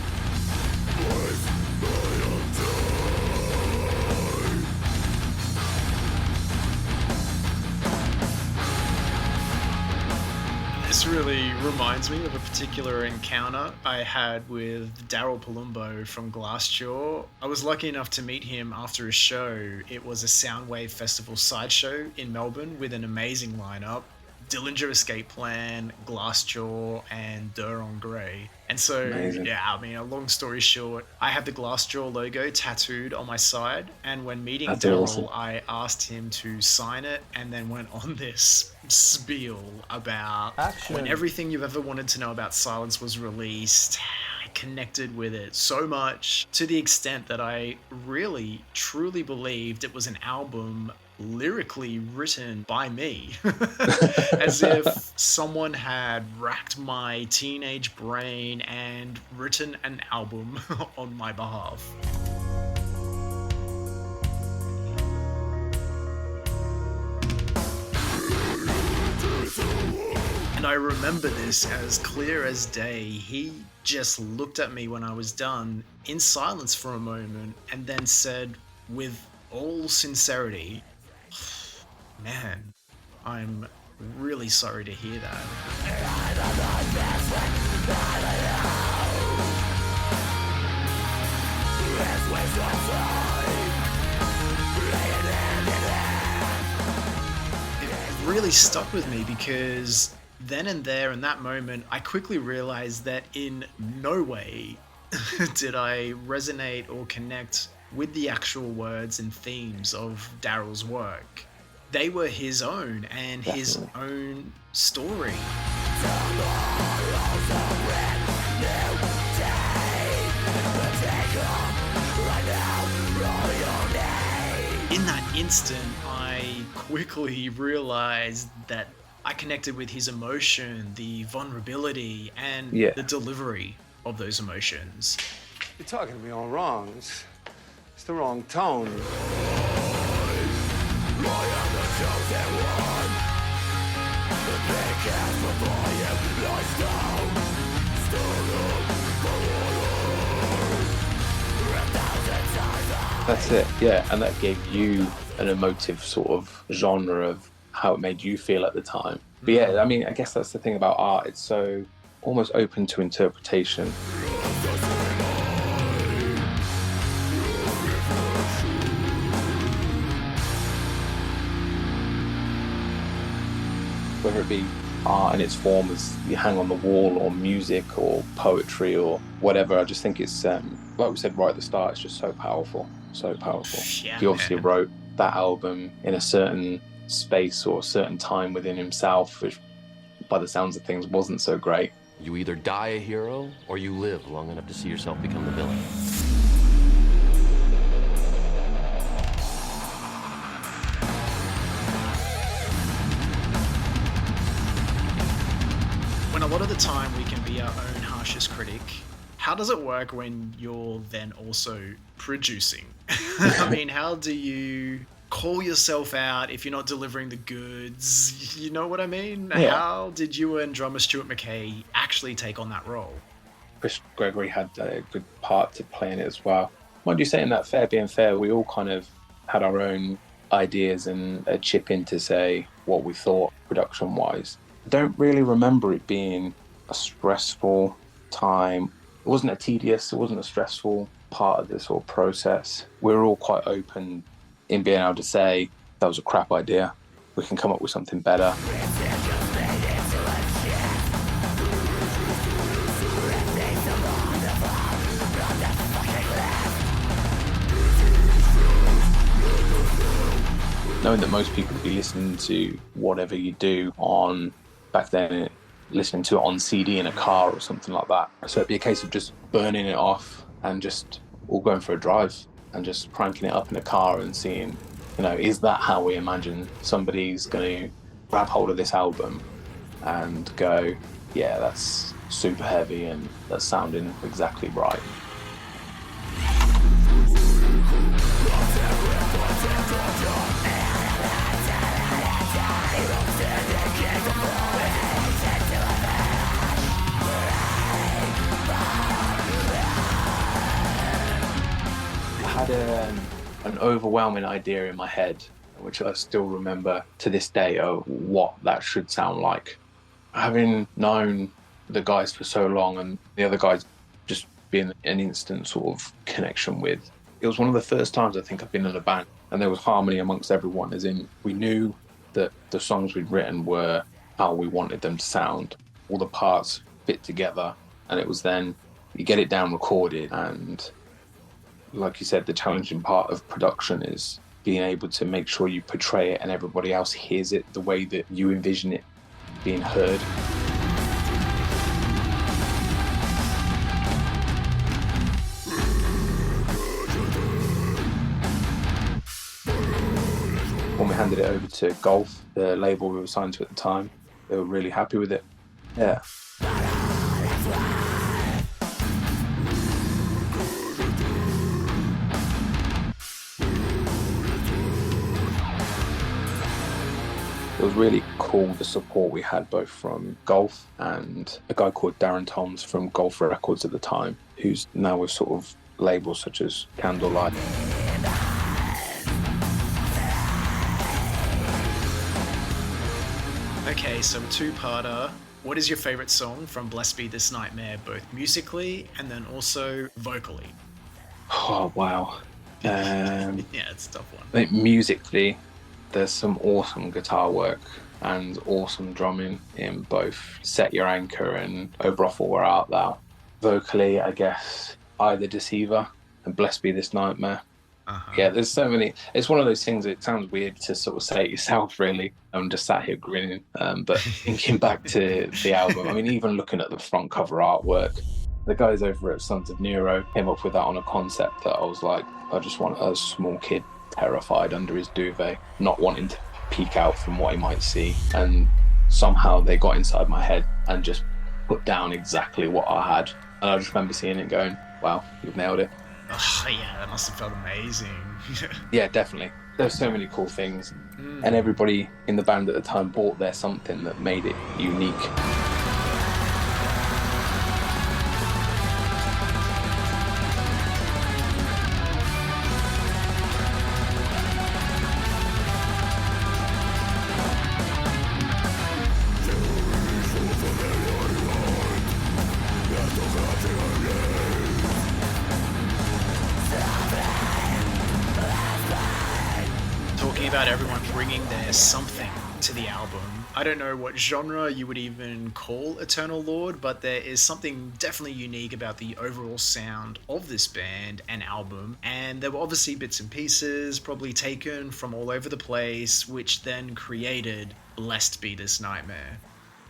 This really reminds me of a particular encounter I had with Daryl Palumbo from Glassjaw. I was lucky enough to meet him after a show. It was a Soundwave Festival sideshow in Melbourne with an amazing lineup. Dillinger Escape Plan, Glassjaw, and Dur on Grey. And so, Amazing. yeah, I mean, a long story short, I have the Glassjaw logo tattooed on my side, and when meeting That's Daryl, awesome. I asked him to sign it, and then went on this spiel about when everything you've ever wanted to know about Silence was released. I connected with it so much, to the extent that I really, truly believed it was an album lyrically written by me. As if someone had racked my teenage brain and written an album on my behalf. And I remember this as clear as day. He just looked at me when I was done in silence for a moment and then said with all sincerity, man, I'm really sorry to hear that. It really stuck with me because then and there in that moment, I quickly realized that in no way did I resonate or connect with the actual words and themes of Daryl's work. They were his own and his own story. In that instant, I quickly realized that I connected with his emotion, the vulnerability, and the delivery of those emotions. You're talking to me all wrong. It's the wrong tone. That's it, yeah, and that gave you an emotive sort of genre of how it made you feel at the time. But yeah, I mean, I guess that's the thing about art, it's so almost open to interpretation. Whether it be art in its form as you hang on the wall, or music, or poetry, or whatever, I just think it's, like we said right at the start, it's just so powerful, so powerful. Yeah, he obviously wrote that album in a certain space or a certain time within himself, which by the sounds of things wasn't so great. You either die a hero or you live long enough to see yourself become the villain. When a lot of the time we can be our own harshest critic, how does it work when you're then also producing? I mean, how do you call yourself out if you're not delivering the goods? You know what I mean? Yeah. How did you and drummer Stuart McKay actually take on that role? Gregory had a good part to play in it as well. Mind you, saying that, fair being fair, we all kind of had our own ideas and a chip in to say what we thought production-wise. I don't really remember it being a stressful time. It wasn't a tedious, it wasn't a stressful part of this sort of process. We were all quite open in being able to say, that was a crap idea, we can come up with something better. Knowing that most people would be listening to whatever you do on, back then, listening to it on CD in a car or something like that. So it'd be a case of just burning it off and just all going for a drive and just cranking it up in a car and seeing, you know, is that how we imagine somebody's going to grab hold of this album and go, yeah, that's super heavy and that's sounding exactly right. I had an overwhelming idea in my head, which I still remember to this day, of what that should sound like. Having known the guys for so long and the other guys just being an instant sort of connection with, it was one of the first times I think I've been in a band and there was harmony amongst everyone, as in we knew that the songs we'd written were how we wanted them to sound. All the parts fit together, and it was then you get it down recorded, and like you said, the challenging part of production is being able to make sure you portray it and everybody else hears it the way that you envision it being heard. When we handed it over to Golf, the label we were signed to at the time, they were really happy with it. Yeah. It was really cool, the support we had both from Golf and a guy called Darren Toms from Golf Records at the time, who's now with sort of labels such as Candlelight. Okay, so a two-parter. What is your favourite song from Blessed Be This Nightmare, both musically and then also vocally? Oh, wow. Yeah, it's a tough one. I think musically, there's some awesome guitar work and awesome drumming in both Set Your Anchor and Oh Brothel We're Out Thou. Vocally, I guess, I The Deceiver and Blessed Be This Nightmare. Yeah, there's so many. It's one of those things, it sounds weird to sort of say it yourself, really. I'm just sat here grinning. But thinking back to the album, I mean, even looking at the front cover artwork, the guys over at Sons of Nero came up with that on a concept that I was like, I just want a small kid terrified under his duvet, not wanting to peek out from what he might see. And somehow they got inside my head and just put down exactly what I had. And I just remember seeing it going, wow, you've nailed it. Oh, yeah, that must have felt amazing. Yeah, definitely. There's so many cool things. And everybody in the band at the time bought their something that made it unique. About everyone bringing their something to the album. I don't know what genre you would even call Eternal Lord, but there is something definitely unique about the overall sound of this band and album, and there were obviously bits and pieces probably taken from all over the place, which then created Blessed Be This Nightmare.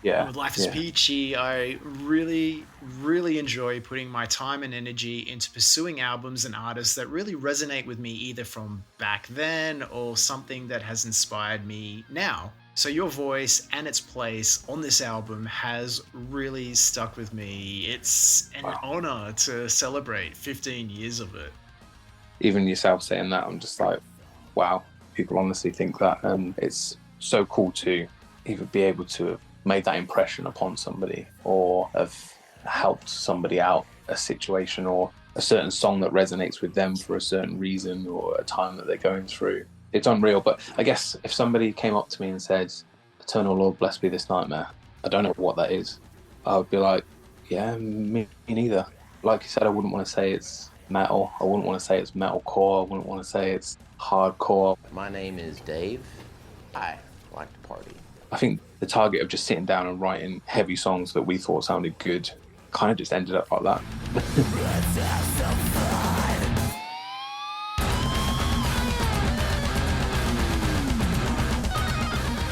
Yeah. With Life Is Peachy, I really, really enjoy putting my time and energy into pursuing albums and artists that really resonate with me either from back then or something that has inspired me now. So your voice and its place on this album has really stuck with me. It's an honor to celebrate 15 years of it. Even yourself saying that, I'm just like, wow, people honestly think that. And it's so cool to either be able to have made that impression upon somebody or have helped somebody out a situation or a certain song that resonates with them for a certain reason or a time that they're going through. It's unreal. But I guess if somebody came up to me and said, Eternal Lord, Blessed Be This Nightmare, I don't know what that is. I would be like, yeah, me neither. Like you said, I wouldn't want to say it's metal. I wouldn't want to say it's metalcore. I wouldn't want to say it's hardcore. My name is Dave. I like to party. I think the target of just sitting down and writing heavy songs that we thought sounded good kind of just ended up like that.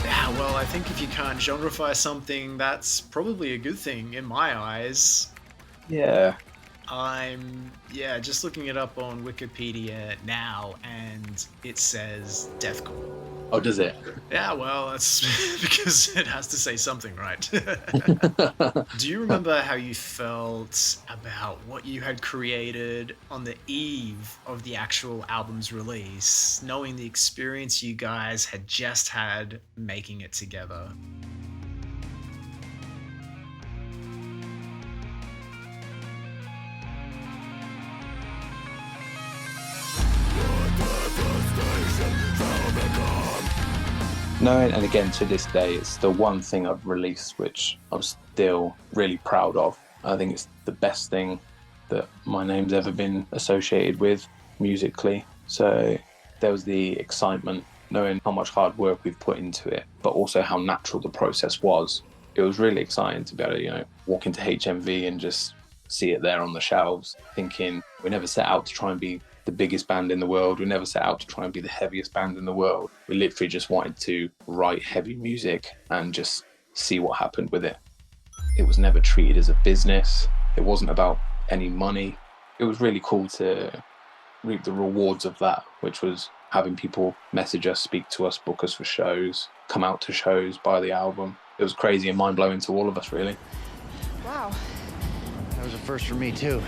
Yeah, well, I think if you can't genreify something, that's probably a good thing in my eyes. Yeah. I'm just looking it up on Wikipedia now, and it says deathcore. Oh, does it? Yeah, well, that's because it has to say something, right? Do you remember how you felt about what you had created on the eve of the actual album's release, knowing the experience you guys had just had making it together? No, and again, to this day, it's the one thing I've released which I'm still really proud of. I think it's the best thing that my name's ever been associated with musically. So there was the excitement, knowing how much hard work we've put into it, but also how natural the process was. It was really exciting to be able to, walk into HMV and just see it there on the shelves, thinking we never set out to try and be the biggest band in the world. We never set out to try and be the heaviest band in the world. We literally just wanted to write heavy music and just see what happened with it. It was never treated as a business. It wasn't about any money. It was really cool to reap the rewards of that, which was having people message us, speak to us, book us for shows, come out to shows, buy the album. It was crazy and mind-blowing to all of us, really. Wow. That was a first for me, too.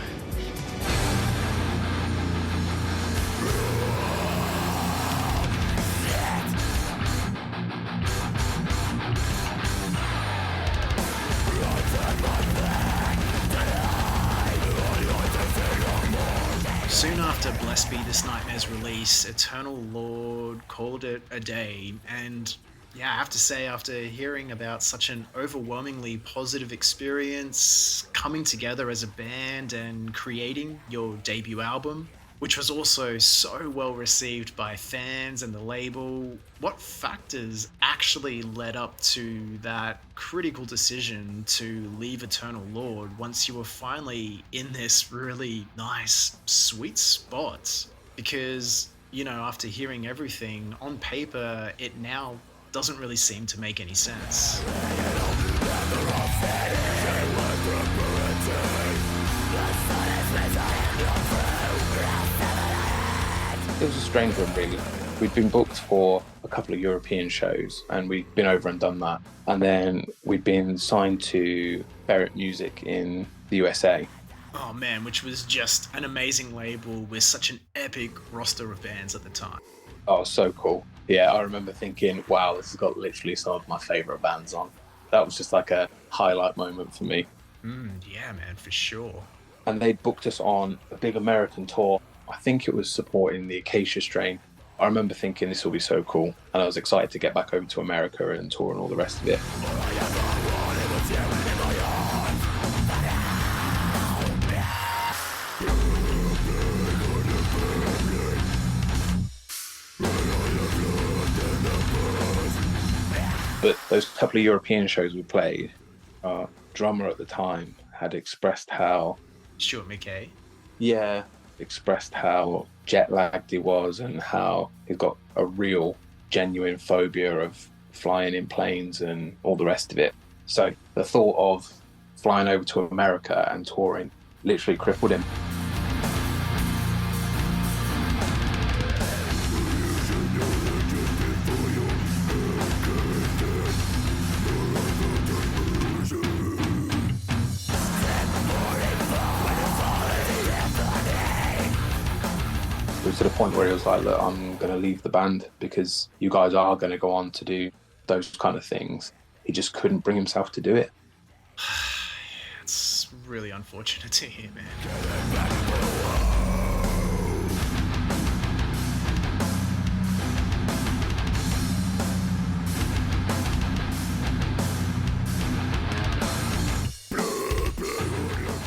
Soon after Blessed Be This Nightmare's release, Eternal Lord called it a day, and yeah, I have to say, after hearing about such an overwhelmingly positive experience coming together as a band and creating your debut album, which was also so well received by fans and the label. What factors actually led up to that critical decision to leave Eternal Lord once you were finally in this really nice, sweet spot? Because, you know, after hearing everything, on paper, it now doesn't really seem to make any sense. It was a strange one, really. We'd been booked for a couple of European shows, and we'd been over and done that. And then we'd been signed to Barrett Music in the USA. Oh man, which was just an amazing label with such an epic roster of bands at the time. Oh, so cool. Yeah, I remember thinking, wow, this has got literally some of my favourite bands on. That was just like a highlight moment for me. Yeah, man, for sure. And they booked us on a big American tour. I think it was supporting the Acacia Strain. I remember thinking this will be so cool, and I was excited to get back over to America and tour and all the rest of it. But those couple of European shows we played, our drummer at the time had expressed how... Stuart McKay? Yeah, expressed how jet lagged he was and how he's got a real genuine phobia of flying in planes and all the rest of it. So the thought of flying over to America and touring literally crippled him. It was to the point where he was like, look, I'm going to leave the band because you guys are going to go on to do those kind of things. He just couldn't bring himself to do it. It's really unfortunate to hear, man.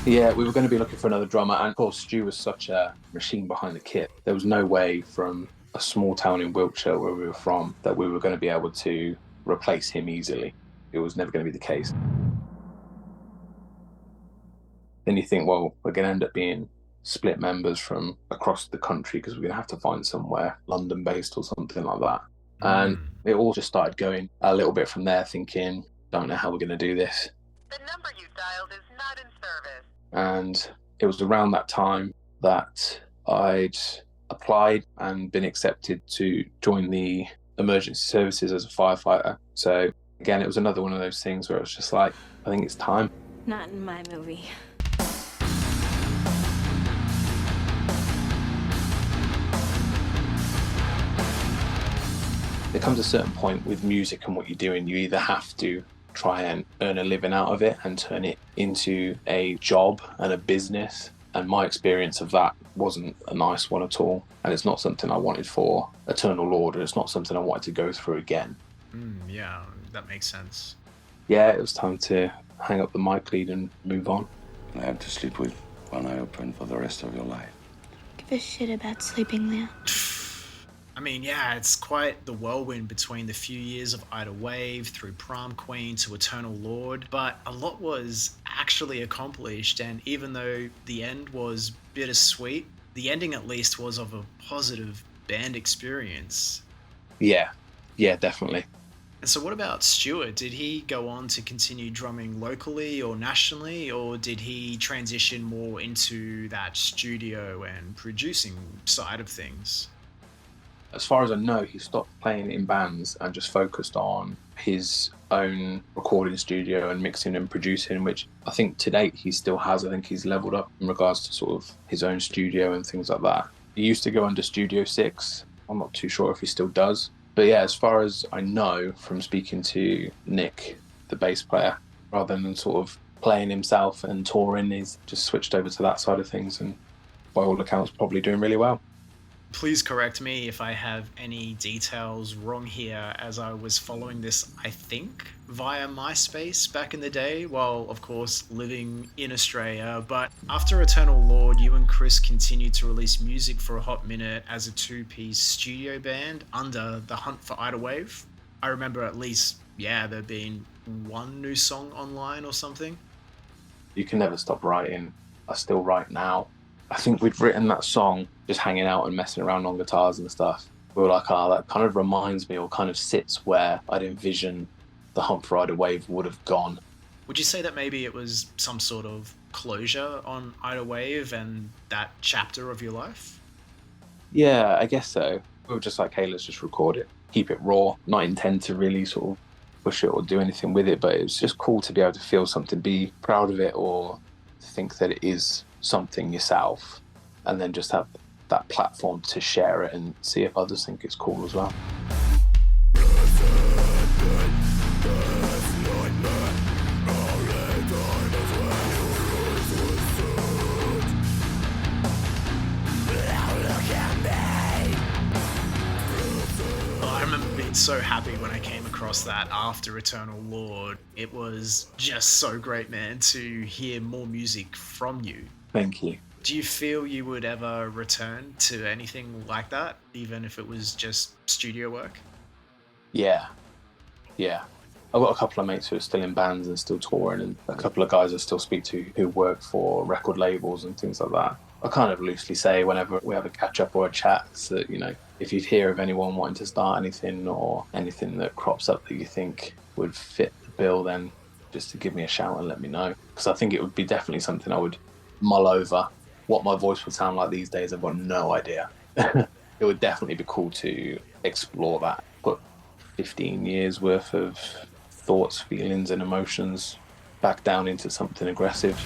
Yeah, we were going to be looking for another drummer, and of course Stu was such a machine behind the kit. There was no way from a small town in Wiltshire where we were from that we were going to be able to replace him easily. It was never going to be the case. Then you think, well, we're going to end up being split members from across the country because we're going to have to find somewhere London-based or something like that. And it all just started going a little bit from there, thinking, don't know how we're going to do this. The number you dialed is not in service. And it was around that time that I'd applied and been accepted to join the emergency services as a firefighter. So again, it was another one of those things where it was just like, I think it's time. Not in my movie. There comes a certain point with music and what you're doing, you either have to try and earn a living out of it and turn it into a job and a business. And my experience of that wasn't a nice one at all. And it's not something I wanted for Eternal Lord, and it's not something I wanted to go through again. Yeah, that makes sense. Yeah, it was time to hang up the mic lead and move on. I have to sleep with one eye open for the rest of your life. Give a shit about sleeping, Leo. I mean, yeah, it's quite the whirlwind between the few years of Ida Wave through Prom Queen to Eternal Lord, but a lot was actually accomplished, and even though the end was bittersweet, the ending at least was of a positive band experience. Yeah, definitely. And so what about Stuart? Did he go on to continue drumming locally or nationally, or did he transition more into that studio and producing side of things? As far as I know, he stopped playing in bands and just focused on his own recording studio and mixing and producing, which I think to date he still has. I think he's leveled up in regards to sort of his own studio and things like that. He used to go under Studio 6. I'm not too sure if he still does. But yeah, as far as I know from speaking to Nick, the bass player, rather than sort of playing himself and touring, he's just switched over to that side of things and by all accounts probably doing really well. Please correct me if I have any details wrong here, as I was following this, I think, via MySpace back in the day, while, of course, living in Australia. But after Eternal Lord, you and Chris continued to release music for a hot minute as a two-piece studio band under the Hunt for Idle Wave. I remember at least, there being one new song online or something. You can never stop writing. I still write now. I think we'd written that song just hanging out and messing around on guitars and stuff. We were like, that kind of reminds me, or kind of sits where I'd envision the Hunt for Idle Wave would have gone. Would you say that maybe it was some sort of closure on Idle Wave and that chapter of your life? Yeah, I guess so. We were just like, hey, let's just record it, keep it raw, not intend to really sort of push it or do anything with it, but it's just cool to be able to feel something, be proud of it, or think that it is something yourself, and then just have that platform to share it and see if others think it's cool as well. I remember being so happy when I came across that after Eternal Lord. It was just so great, man, to hear more music from you. Thank you. Do you feel you would ever return to anything like that, even if it was just studio work? Yeah. I've got a couple of mates who are still in bands and still touring, and a couple of guys I still speak to who work for record labels and things like that. I kind of loosely say whenever we have a catch-up or a chat that, if you hear of anyone wanting to start anything or anything that crops up that you think would fit the bill, then just to give me a shout and let me know. Because I think it would be definitely something I would mull over. What my voice would sound like these days, I've got no idea. It would definitely be cool to explore that. Put 15 years worth of thoughts, feelings and emotions back down into something aggressive.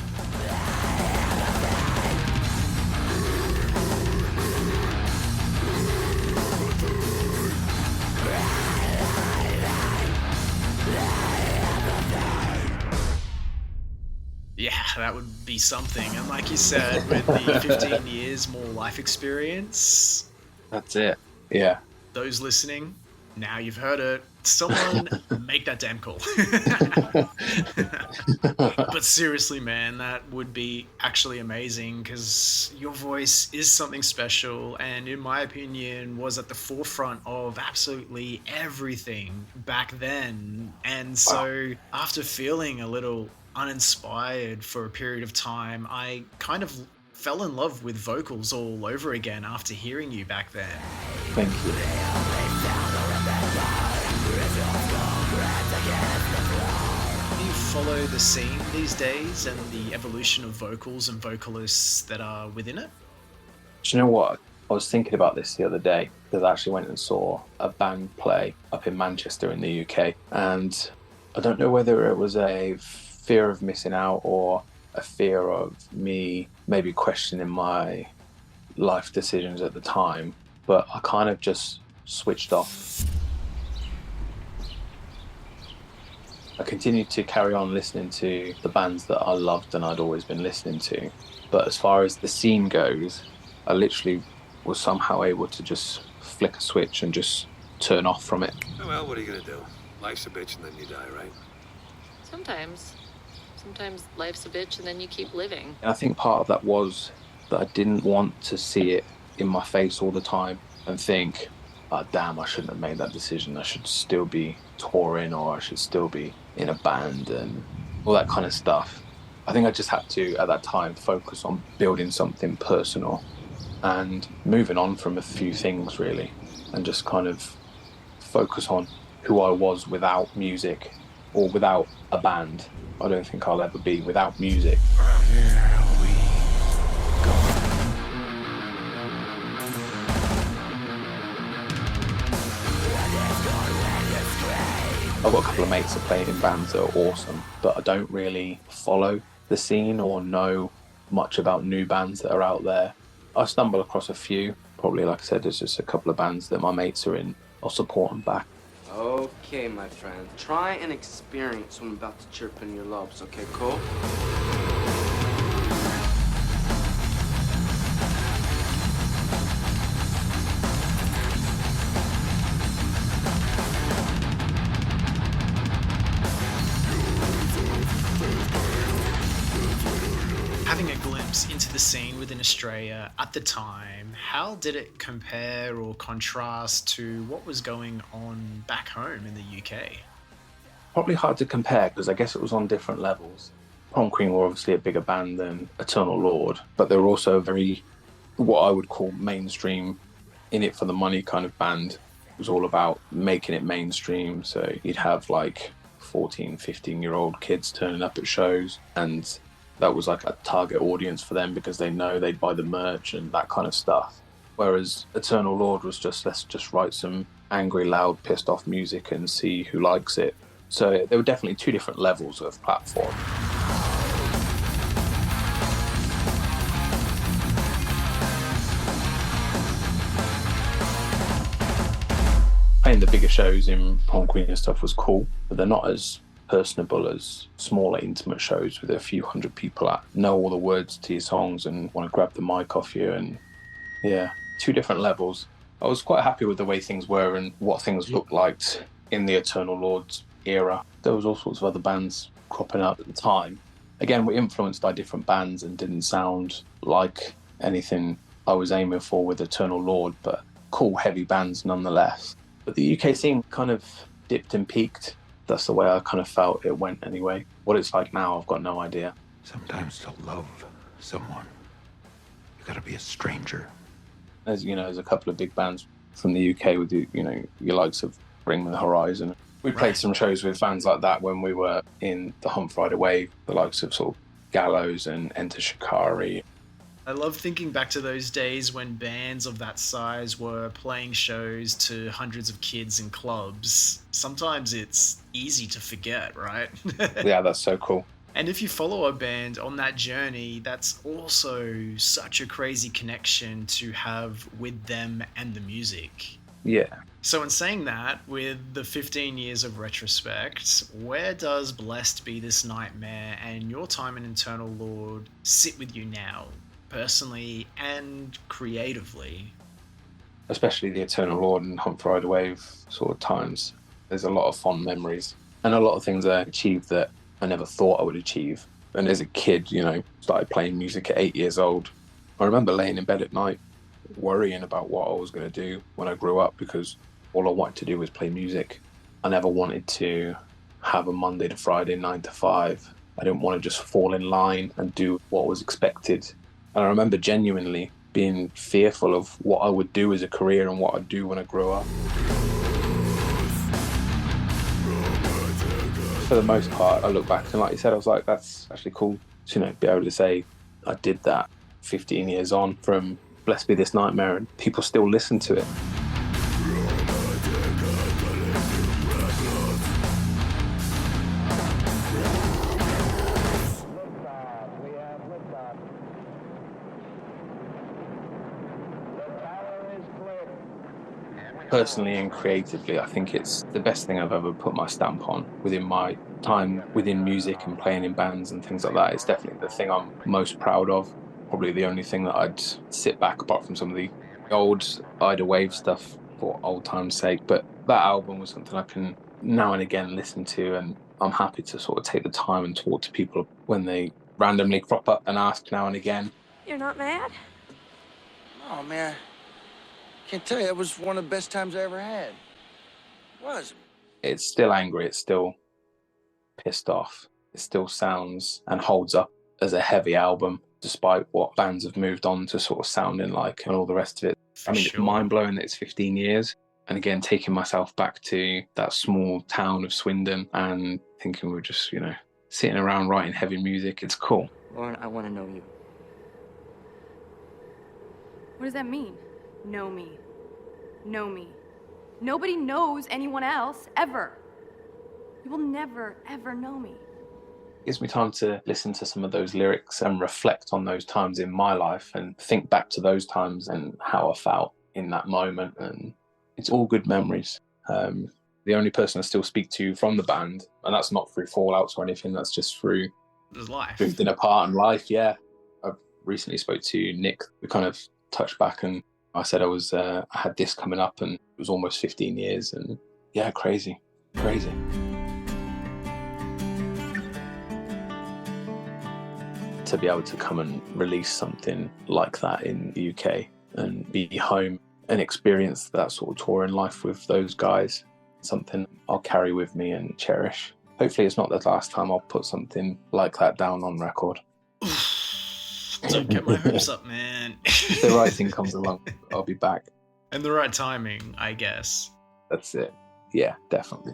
Yeah, that would be something. And like you said, with the 15 years more life experience... That's it, yeah. Those listening, now you've heard it. Someone make that damn call. But seriously, man, that would be actually amazing, because your voice is something special and, in my opinion, was at the forefront of absolutely everything back then. And so after feeling a little uninspired for a period of time, I kind of fell in love with vocals all over again after hearing you back then. Thank you. Do you follow the scene these days and the evolution of vocals and vocalists that are within it? Do you know what? I was thinking about this the other day, because I actually went and saw a band play up in Manchester in the UK, and I don't know whether it was a fear of missing out or a fear of me maybe questioning my life decisions at the time, but I kind of just switched off. I continued to carry on listening to the bands that I loved and I'd always been listening to, but as far as the scene goes, I literally was somehow able to just flick a switch and just turn off from it. Well, what are you gonna do? Life's a bitch and then you die, right? Sometimes life's a bitch and then you keep living. And I think part of that was that I didn't want to see it in my face all the time and think, oh, damn, I shouldn't have made that decision. I should still be touring, or I should still be in a band and all that kind of stuff. I think I just had to, at that time, focus on building something personal and moving on from a few things, really, and just kind of focus on who I was without music or without a band. I don't think I'll ever be without music. I've got a couple of mates that play in bands that are awesome, but I don't really follow the scene or know much about new bands that are out there. I stumble across a few. Probably, like I said, there's just a couple of bands that my mates are in. I'll support them back. Okay, my friend. Try and experience what I'm about to chirp in your lobes, okay, cool? having a glimpse into the scene within Australia at the time, how did it compare or contrast to what was going on back home in the UK? Probably hard to compare because I guess it was on different levels. Prom Queen were obviously a bigger band than Eternal Lord, but they were also a very, what I would call mainstream, in it for the money kind of band. It was all about making it mainstream. So you'd have like 14, 15-year-old kids turning up at shows, and that was like a target audience for them because they know they'd buy the merch and that kind of stuff. Whereas Eternal Lord was just, let's just write some angry, loud, pissed off music and see who likes it. So there were definitely two different levels of platform. Playing the bigger shows in Prom Queen and stuff was cool, but they're not as personable as smaller, intimate shows with a few hundred people that know all the words to your songs and want to grab the mic off you. And yeah, two different levels. I was quite happy with the way things were and what things looked like in the Eternal Lords era. There was all sorts of other bands cropping up at the time. Again, we're influenced by different bands and didn't sound like anything I was aiming for with Eternal Lord, but cool, heavy bands nonetheless. But the UK scene kind of dipped and peaked. That's the way I kind of felt it went anyway. What it's like now, I've got no idea. Sometimes to love someone, you gotta be a stranger. As you know, there's a couple of big bands from the UK with your likes of Bring Me the Horizon. We played some shows with fans like that when we were in the Hump Friday Wave, the likes of sort of Gallows and Enter Shikari. I love thinking back to those days when bands of that size were playing shows to hundreds of kids in clubs. Sometimes it's easy to forget, right? Yeah, that's so cool. And if you follow a band on that journey, that's also such a crazy connection to have with them and the music. Yeah. So in saying that, with the 15 years of retrospect, where does Blessed Be This Nightmare and your time in Eternal Lord sit with you now, personally and creatively? Especially the Eternal Lord and Hump Friday Wave sort of times. There's a lot of fond memories and a lot of things I achieved that I never thought I would achieve. And as a kid, started playing music at 8 years old. I remember laying in bed at night worrying about what I was going to do when I grew up because all I wanted to do was play music. I never wanted to have a Monday to Friday 9 to 5. I didn't want to just fall in line and do what was expected. And I remember genuinely being fearful of what I would do as a career and what I'd do when I grew up. For the most part, I look back and like you said, I was like, that's actually cool to be able to say I did that 15 years on from Blessed Be This Nightmare and people still listen to it. Personally and creatively, I think it's the best thing I've ever put my stamp on within my time within music and playing in bands and things like that. It's definitely the thing I'm most proud of. Probably the only thing that I'd sit back apart from some of the old Ida Wave stuff for old time's sake. But that album was something I can now and again listen to, and I'm happy to sort of take the time and talk to people when they randomly crop up and ask now and again. You're not mad? Oh, man. Can't tell you, that was one of the best times I ever had. It was. It's still angry, it's still pissed off. It still sounds and holds up as a heavy album, despite what bands have moved on to sort of sounding like and all the rest of it. It's mind-blowing that it's 15 years. And again, taking myself back to that small town of Swindon and thinking we're just, sitting around writing heavy music. It's cool. Lauren, I want to know you. What does that mean? Know me. Know me. Nobody knows anyone else, ever. You will never, ever know me. It gives me time to listen to some of those lyrics and reflect on those times in my life and think back to those times and how I felt in that moment. And it's all good memories. The only person I still speak to from the band, and that's not through fallouts or anything, that's just through life. Drifting apart in life, yeah. I recently spoke to Nick. We kind of touched back and I said I had this coming up and it was almost 15 years and yeah, crazy. to be able to come and release something like that in the UK and be home and experience that sort of touring life with those guys. Something I'll carry with me and cherish. Hopefully it's not the last time I'll put something like that down on record. Don't get my hopes up, man. If the right thing comes along, I'll be back. And the right timing, I guess. That's it. Yeah, definitely.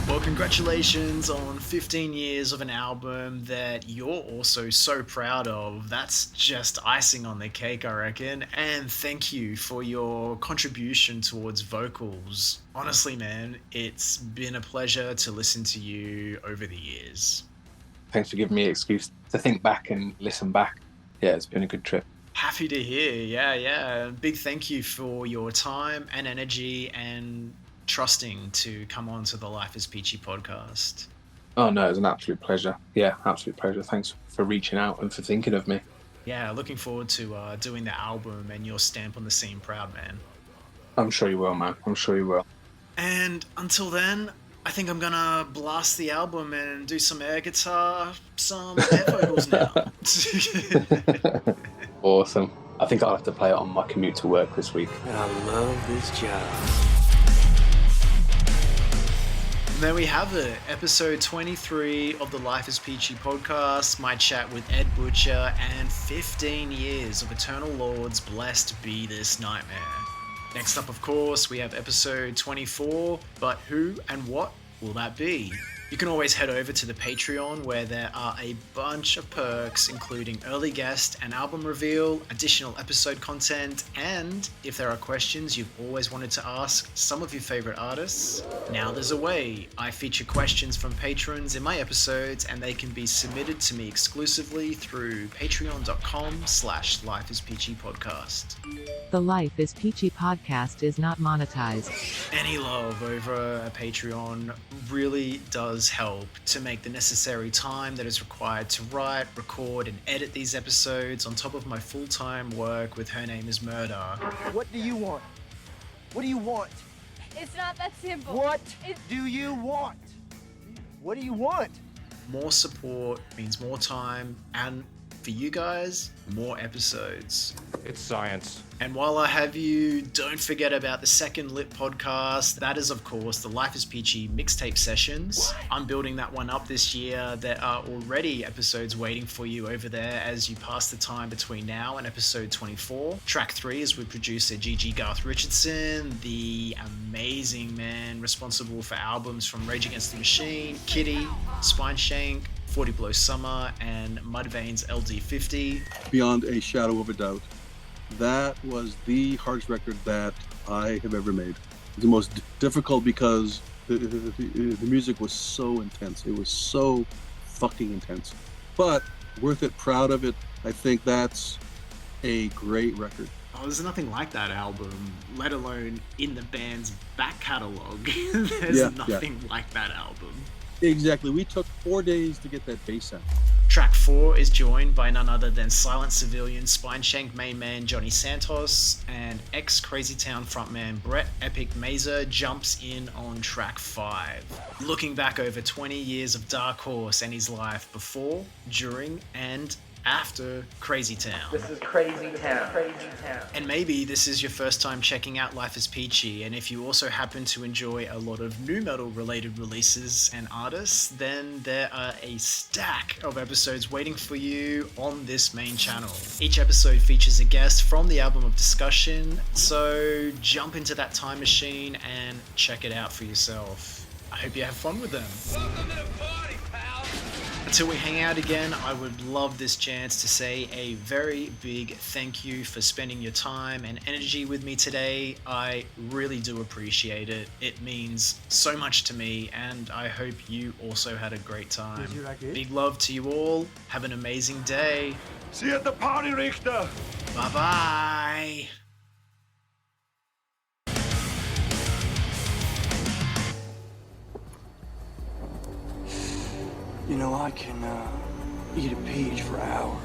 Well, congratulations on 15 years of an album that you're also so proud of. That's just icing on the cake, I reckon. And thank you for your contribution towards vocals. Honestly, man, it's been a pleasure to listen to you over the years. Thanks for giving me an excuse to think back and listen back. Yeah, it's been a good trip. Happy to hear. Yeah. Big thank you for your time and energy and trusting to come on to the Life Is Peachy podcast. Oh no, it was an absolute pleasure. Yeah, absolute pleasure. Thanks for reaching out and for thinking of me. Yeah, looking forward to doing the album and your stamp on the scene, proud man. I'm sure you will, man. I'm sure you will. And until then, I think I'm gonna blast the album and do some air guitar, some air vocals now. Awesome. I think I'll have to play it on my commute to work this week. I love this job. And there we have it, episode 23 of the Life Is Peachy podcast, my chat with Ed Butcher, and 15 years of Eternal Lords blessed be this nightmare. Next up, of course, we have episode 24, but who and what will that be? You can always head over to the Patreon where there are a bunch of perks, including early guest and album reveal, additional episode content, and if there are questions you've always wanted to ask some of your favorite artists, now there's a way. I feature questions from patrons in my episodes and they can be submitted to me exclusively through patreon.com/lifeispeachypodcast. The Life Is Peachy Podcast is not monetized. Any love over a Patreon really does help to make the necessary time that is required to write, record, and edit these episodes on top of my full-time work with Her Name Is Murder. What do you want? What do you want? It's not that simple. What do you want? What do you want? More support means more time, and for you guys, more episodes. It's science. And while I have you, don't forget about the second lit podcast. That is, of course, the Life Is Peachy Mixtape sessions. I'm building that one up this year. There are already episodes waiting for you over there as you pass the time between now and episode 24. Track 3 is with producer Gigi Garth Richardson, the amazing man responsible for albums from Rage Against the Machine, Kitty, Spineshank, 40 Below Summer, and Mudvayne's LD50. Beyond a shadow of a doubt, that was the hardest record that I have ever made. The most difficult because the music was so intense. It was so fucking intense. But worth it, proud of it. I think that's a great record. Oh, there's nothing like that album, let alone in the band's back catalogue. There's nothing like that album. Exactly. We took 4 days to get that bass out. Track 4 is joined by none other than Silent Civilian Spineshank main man Johnny Santos, and ex-Crazy Town frontman Brett Epic Mazer jumps in on track 5. Looking back over 20 years of Dark Horse and his life before, during, and after Crazy Town. This is Crazy Town. Crazy Town. And maybe this is your first time checking out Life Is Peachy, and if you also happen to enjoy a lot of nu metal related releases and artists, then there are a stack of episodes waiting for you on this main channel. Each episode features a guest from the album of discussion, so jump into that time machine and check it out for yourself. I hope you have fun with them. Welcome to the party, pal. Until we hang out again, I would love this chance to say a very big thank you for spending your time and energy with me today. I really do appreciate it. It means so much to me, and I hope you also had a great time. Did you like it? Big love to you all. Have an amazing day. See you at the party, Richter. Bye-bye. You know, I can eat a peach for hours.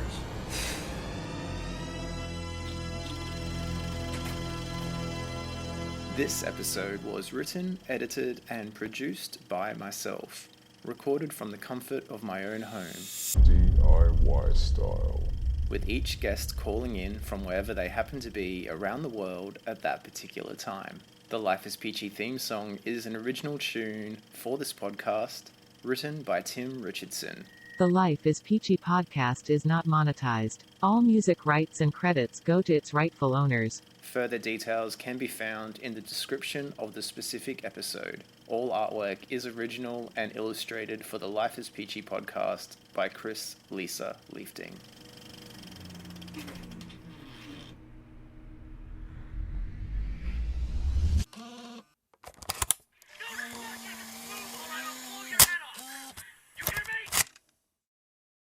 This episode was written, edited, and produced by myself, recorded from the comfort of my own home. DIY style. With each guest calling in from wherever they happen to be around the world at that particular time. The Life Is Peachy theme song is an original tune for this podcast, written by Tim Richardson. The Life Is Peachy podcast is not monetized. All music rights and credits go to its rightful owners. Further details can be found in the description of the specific episode. All artwork is original and illustrated for the Life Is Peachy podcast by Chris Lisa Liefting.